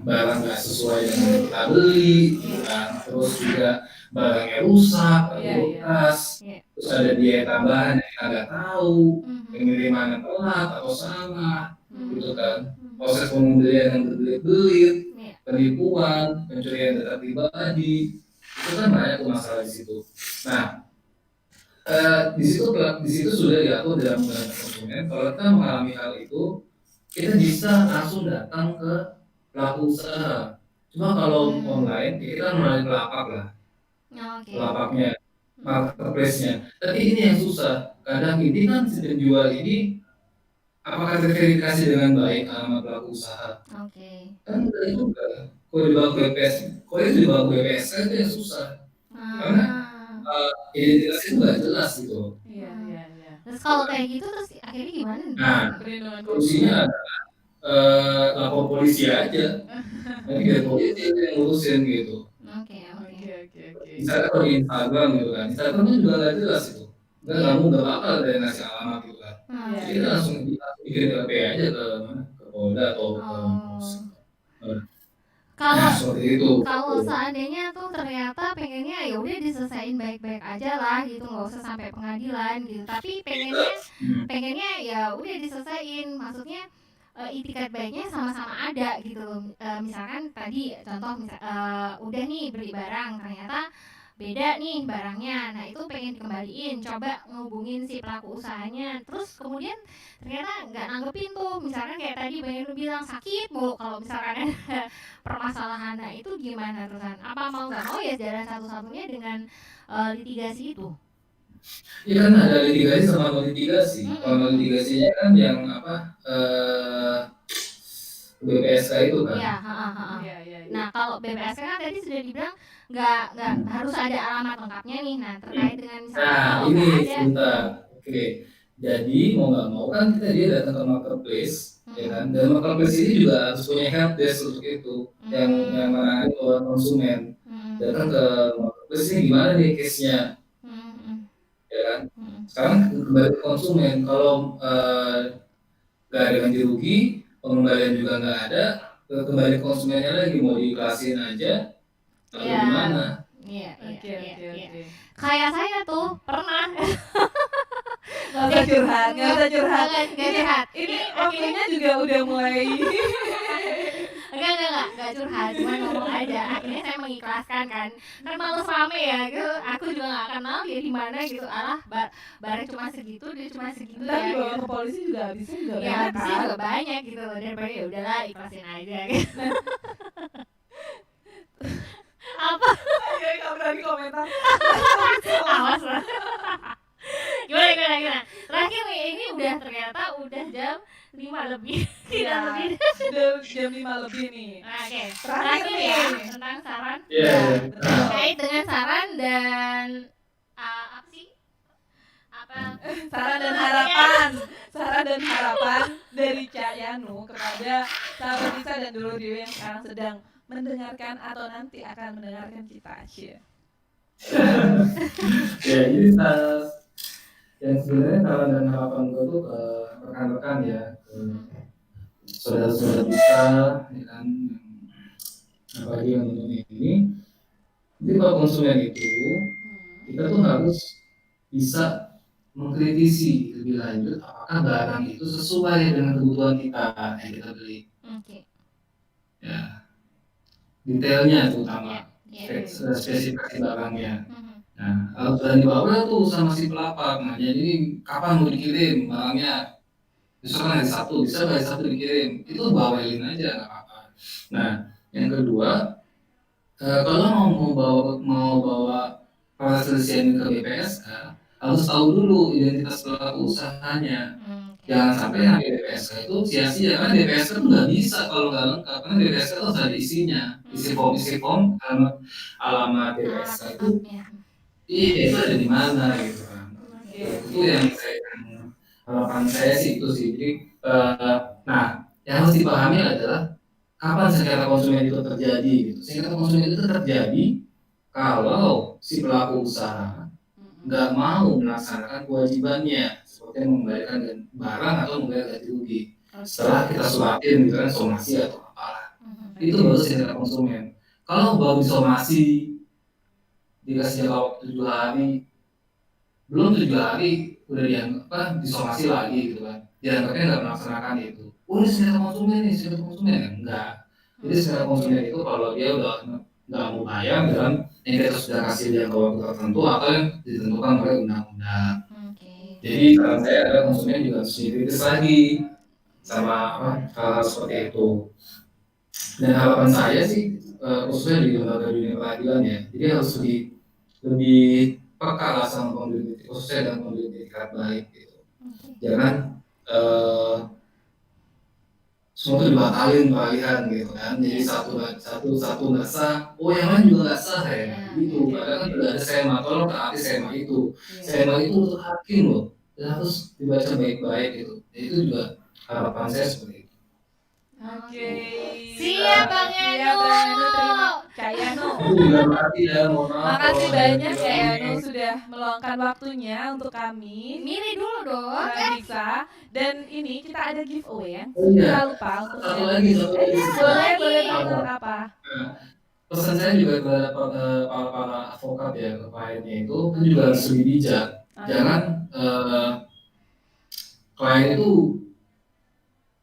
barang nggak sesuai dengan yang kita beli, kan? Terus juga barangnya rusak, bekas, terus ada biaya tambahan yang kita nggak tahu, pengiriman telat atau salah, gitu kan? Proses pembelian yang berbelit-belit, penipuan, pencurian data pribadi, itu kan banyak masalah di situ. Nah, di situ sudah diatur dalam undang-undang konsumen. Kalau kita mengalami hal itu, kita bisa langsung datang ke pelaku usaha. Cuma kalau online, kita melalui pelapak lah, pelapaknya, marketplace-nya. Tapi ini yang susah. Kadang ini kan si penjual ini apakah terverifikasi dengan baik sama pelaku usaha? Kan enggak juga. Kalau dibawa ke BPS, kan itu yang susah. Karena identitas itu nggak jelas gitu. Terus kalau kayak gitu terus akhirnya gimana? Nah, solusinya adalah lapor polisi aja. Nanti biar polisi yang ngurusin gitu. Misalnya kalau di Instagram gitu kan, Instagramnya juga nggak jelas itu. Nggak bakal ada yang ngasih alamat gitu kan. Jadi kita langsung bikin LP aja ke Polda atau ke Kalau seperti itu. kalau seandainya tuh ternyata pengennya ya udah diselesain baik-baik aja lah gitu, nggak usah sampai pengadilan gitu. Tapi pengennya Hmm. pengennya ya udah diselesain. Maksudnya itikat baiknya sama-sama ada gitu loh. Misalkan tadi contoh udah nih beli barang ternyata beda nih barangnya, nah itu pengen dikembaliin, coba ngehubungin si pelaku usahanya, terus kemudian ternyata nggak nanggepin tuh, misalkan kayak tadi pengen lu bilang sakit mulu kalau misalkan ada permasalahan, nah itu gimana terusan? Apa mau nggak mau ya jalan satu-satunya dengan litigasi itu? Iya kan ada litigasi sama non litigasi. Kalau non Mm-mm. litigasinya kan yang apa BPSK itu kan. Iya, heeh, heeh. Iya, iya, iya. Nah, kalau BPSK kan tadi sudah dibilang nggak Hmm. harus ada alamat lengkapnya nih. Nah, terkait dengan misalkan Nah, kalau nggak ini ada, sebentar. Oke. Jadi mau nggak mau kan dia datang ke marketplace, ya kan? mm-mm. Dan marketplace ini juga harus punya helpdesk untuk itu, yang Mm, menangani orang konsumen. mm-mm. Datang ke marketplace ini gimana nih case-nya, Mm-mm. ya kan? Mm-mm. Sekarang kembali ke konsumen. Kalau nggak ada ganti rugi, pengembalian juga nggak ada, kembali ke konsumennya lagi mau diiklasin aja atau Iya, gimana? iya, iya, Oke, iya, oke, iya. oke. Kayak saya tuh pernah. Nggak usah curhat, nggak usah curhat. Nggak curhat. Ini Akhirnya waktunya juga udah mulai. enggak curhat, cuma ngomong aja. Akhirnya saya mengikhlaskan kan males rame ya gitu, aku juga nggak kenal dia di mana gitu, alah barang cuma segitu, dia cuma segitu Ntar ya dibawa gitu. ke polisi juga habisnya juga Ya banyak habisnya kan. juga banyak gitu loh, daripada ya udahlah ikhlasin aja gitu. Apa? Ayo nggak berani komentar. Awas lah. Gimana? Terakhir nih, ini udah ternyata udah jam 5 lebih. Tidak Iya, lebih. udah jam 5 lebih nih. Oke. Terakhir Terakhir ya nih. tentang saran. Iya, Iya, iya. betul. Terkait dengan saran dan apa sih? Apa? Saran dan harapan. Saran dan harapan dari Cak Yanu kepada sahabat Lisa dan dulur Dewi yang sekarang sedang mendengarkan atau nanti akan mendengarkan kita. Cie. Ya, jadi yang sebenarnya saran dan harapan gue tuh ke rekan-rekan ya, ke saudara-saudara kita, ya kan, apalagi yang nonton ini. Jadi kalau konsumen itu, kita tuh harus bisa mengkritisi lebih lanjut apakah barang itu sesuai dengan kebutuhan kita yang kita beli. Oke. Ya, detailnya terutama Iya. spesifikasi barangnya. Mhm. Nah, harus berani dibawa tuh sama si pelapor. Nah, jadi kapan mau dikirim barangnya? Misalkan hari Sabtu, bisa hari Sabtu dikirim. Itu bawain aja, nggak apa-apa. Nah, yang kedua, kalau mau bawa proses desain ke BPSK, harus tahu dulu identitas pelaku usahanya. Oke. Jangan sampai yang di BPSK itu sia-sia, karena BPSK itu nggak bisa kalau nggak lengkap, karena BPSK itu harus ada isinya, isi form, alamat BPSK itu, Ya. itu ada di mana gitu kan. Oke. Itu yang harapan saya sih itu sih. Jadi, nah, yang harus dipahami adalah kapan sengketa konsumen itu terjadi gitu. Sengketa konsumen itu terjadi kalau si pelaku usaha nggak mau melaksanakan kewajibannya seperti mengembalikan barang atau membayar ganti rugi setelah kita suratin gitu kan, somasi atau apalah, itu baru sengketa konsumen. Kalau baru somasi dikasih jangka waktu 7 hari, belum 7 hari udah disomasi lagi gitu kan, dianggapnya nggak melaksanakan itu, ini sengketa konsumen ya enggak. Jadi sengketa konsumen itu kalau dia udah nggak mau bayar dan yang kita sudah kasih jangka waktu tertentu atau yang ditentukan oleh undang-undang. Jadi saran saya adalah konsumen juga harus dikritis lagi sama hal-hal seperti itu. Dan harapan saya sih khususnya di lembaga dunia peradilan ya, jadi harus lebih peka lah sama pembeli, khususnya dengan pembeli etikat baik gitu. Jangan semua itu dibatalin peralihan gitu kan, jadi satu nggak sah, yang lain juga nggak sah ya gitu. Padahal kan sudah ada SEMA, tolong taati SEMA itu. SEMA itu untuk hakim loh, dan harus dibaca baik-baik gitu. Jadi itu juga harapan saya seperti itu. Oke. Siap, Bang Siap, Yanu. Bang Yanu. Terima Kak Yanu. Aku juga makasih ya, mohon maaf Makasih kalau banyak ada Kak Yanu ini. sudah meluangkan waktunya untuk kami. Milih dulu dong. Bisa. Dan ini kita ada giveaway ya. Oh iya, Jangan lupa untuk satu lagi. boleh lagi. banget apa? Nah, pesan saya juga kepada para advokat ya, ke kliennya itu kan juga harus lebih bijak. Jangan klien itu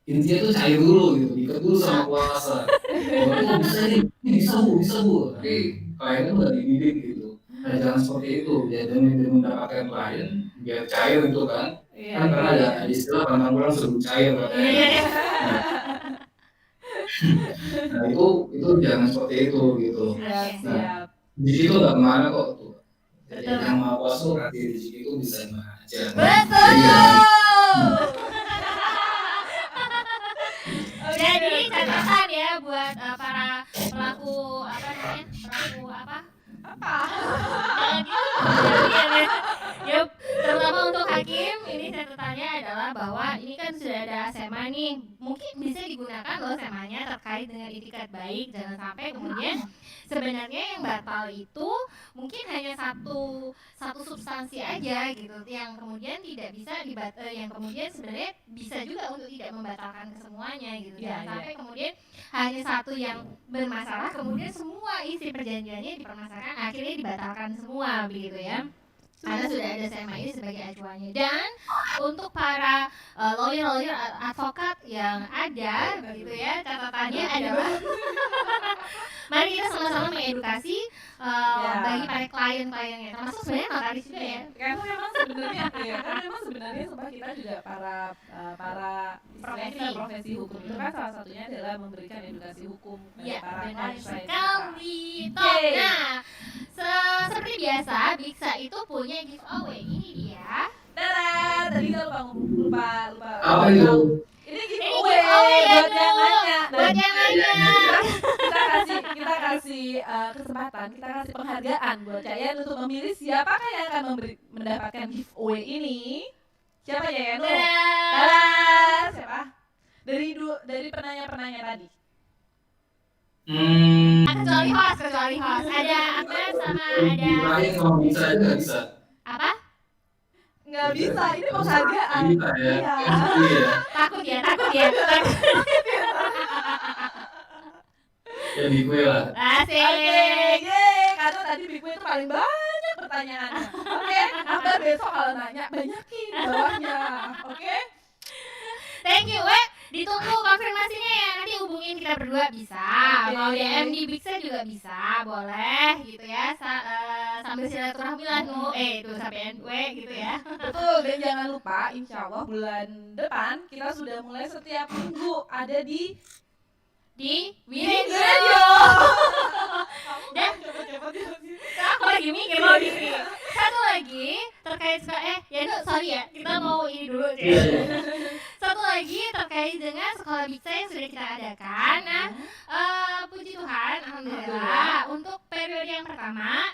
intinya tuh cair dulu gitu, diikat dulu sama kuasa. Kalau itu bisa nih, ini bisa bu. Tapi kliennya tuh nggak dididik gitu. Nah jangan seperti itu. Ya demi mendapatkan klien biar cair gitu kan. Kan karena ada istilah pantang pulang sebelum cair katanya. Nah itu jangan seperti itu gitu. Siap. Di situ nggak kemana kok tuh. Jadi Betul. yang maha kuasa nanti rezeki itu bisa mana aja. Betul. Iya. Jadi catatan ya buat para pelaku apa namanya? Pelaku apa? Ya, terutama untuk hakim ini catatannya adalah bahwa ini kan sudah ada SMA nih, mungkin bisa digunakan loh SMA-nya terkait dengan itikat baik. Jangan sampai kemudian sebenarnya yang batal itu mungkin hanya satu substansi aja gitu, yang kemudian tidak bisa yang kemudian sebenarnya bisa juga untuk tidak membatalkan kesemuanya gitu. Jangan sampai kemudian hanya satu yang bermasalah kemudian semua isi perjanjiannya dipermasalahkan, akhirnya dibatalkan semua begitu ya. Karena sudah ada SMA ini sebagai acuannya. Dan untuk para lawyer advokat yang ada begitu ya, catatannya adalah mari kita sama-sama mengedukasi bagi para klien-kliennya, termasuk sebenarnya notaris juga ya. Karena memang sebenarnya sebab kita juga para profesi hukum itu kan salah satunya adalah memberikan edukasi hukum kepada para Benar klien sekali. Nah, seperti biasa Biksa itu punya giveaway. Ini dia. Dadah, tadi kita lupa. Apa itu? Ini giveaway buat yang nanya. Buat yang nanya. Kita kasih kesempatan, kita kasih penghargaan buat Cayan untuk memilih siapakah yang akan mendapatkan giveaway ini. Siapa ya Yanu? Dadah. Siapa? Dari penanya-penanya tadi. Kecuali host. Ada Ahmad sama ada. Terakhir kalau bisa itu nggak bisa. Apa? Nggak bisa, ini penghargaan. Bisa ya. Iya. Takut ya. Ya di gue lah. Asik. Oke, karena tadi Big Boy itu paling banyak pertanyaannya. Oke, Akbar besok kalau nanya banyakin bawahnya. Oke? Thank you, ditunggu konfirmasinya ya. Nanti hubungin kita berdua bisa. Kalau DM di Biksa juga bisa, boleh gitu ya. Sambil silaturahmi lah itu sampai NW gitu ya. Betul, dan jangan lupa insya Allah bulan depan kita sudah mulai setiap minggu ada di Wiring Radio. Dan aku lagi mikir mau gini. Satu lagi terkait sorry ya, kita mau ini dulu sih. Satu lagi terkait dengan sekolah Biksa yang sudah kita adakan. Nah, puji Tuhan, alhamdulillah untuk periode yang pertama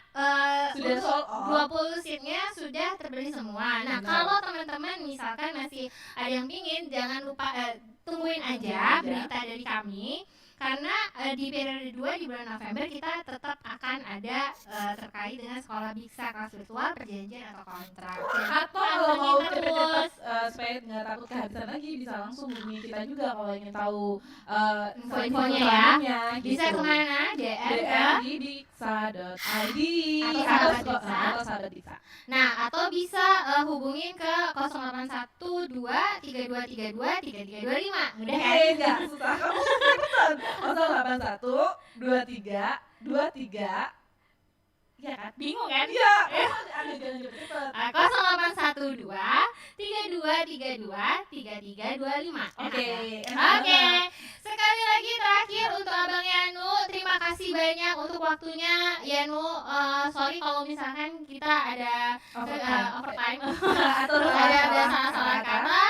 sudah sold out. 20 seatnya sudah terbeli semua. Nah, kalau teman-teman misalkan masih ada yang pingin, jangan lupa tungguin aja berita dari kami. Karena di periode 2 di bulan November kita tetap akan ada terkait dengan sekolah Biksa kelas virtual, perjanjian atau kontrak. Atau kalau mau terus supaya nggak takut kehabisan lagi bisa langsung hubungi kita juga kalau ingin tahu info-infonya ya. Bisa kemana? DM di biksa.id atau sahabat Biksa. Nah, atau bisa hubungin ke 081232323325. Mudah kan? Enggak, susah. Kamu cepetan. 0812323 Iya kan? Bingung kan? Iya. Jangan cepet-cepet. 081232323325. Oke. Sekali lagi terakhir untuk Abang Yanu, terima kasih banyak untuk waktunya Yanu. Sorry kalau misalkan kita ada overtime atau ada salah-salah kata,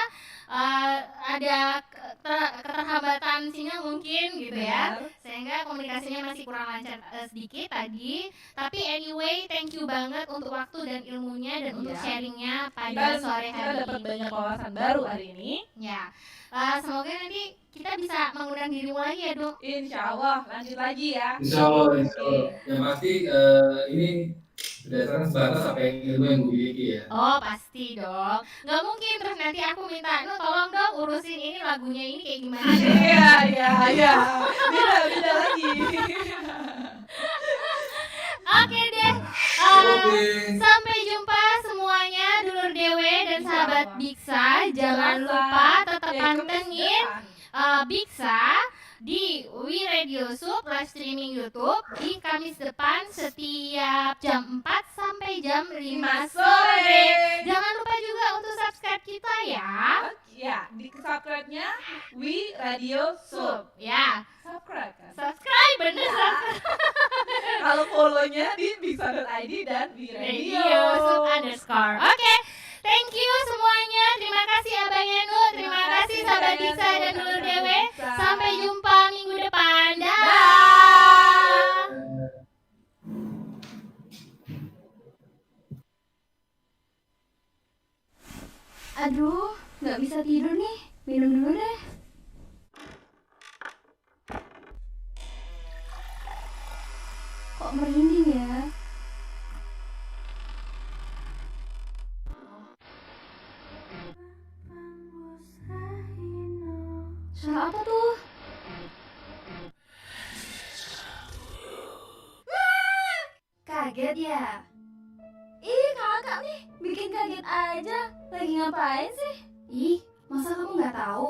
ada keterlambatan sinyal mungkin gitu ya. sehingga komunikasinya masih kurang lancar sedikit tadi. Tapi anyway, thank you banget untuk waktu dan ilmunya dan untuk Iya. sharingnya pada sore Kita hari dapat ini. banyak wawasan baru hari ini. Ya, semoga nanti kita bisa mengundang dirimu lagi ya, Dok. Insya Allah lanjut lagi ya. Insya Allah. Yang pasti ini berdasarkan sebatas apa yang ilmu yang gue miliki ya. Oh, pasti dong. Nggak mungkin terus nanti aku minta, "Nu, tolong dong urusin ini lagunya ini kayak gimana." Iya. Beda lagi. Oke deh. Oke. Sampai jumpa semuanya, dulur dewe dan sahabat Biksa. Jangan lupa tetap pantengin Biksa di We Radio Sub live streaming YouTube di Kamis depan setiap jam 4 sampai jam 5 sore. Jangan lupa juga untuk subscribe kita ya. Ya, di subscribe-nya We Radio Sub. Ya, Subscribe kan? subscribe bener Ya. subscribe. Kalau follow-nya di biksa.id dan We Radio. Radio Sub _ Oke, thank you semuanya. Terima kasih Abang Yanu, terima kasih sahabat Biksa dan dulur dewe. Sampai jumpa minggu depan. Dah. Aduh, nggak bisa tidur nih. Minum dulu deh. Kok merinding ya? Suara apa tuh? Kaget ya? Ih, kakak nih bikin kaget aja. Lagi ngapain sih? Ih, masa kamu nggak tahu?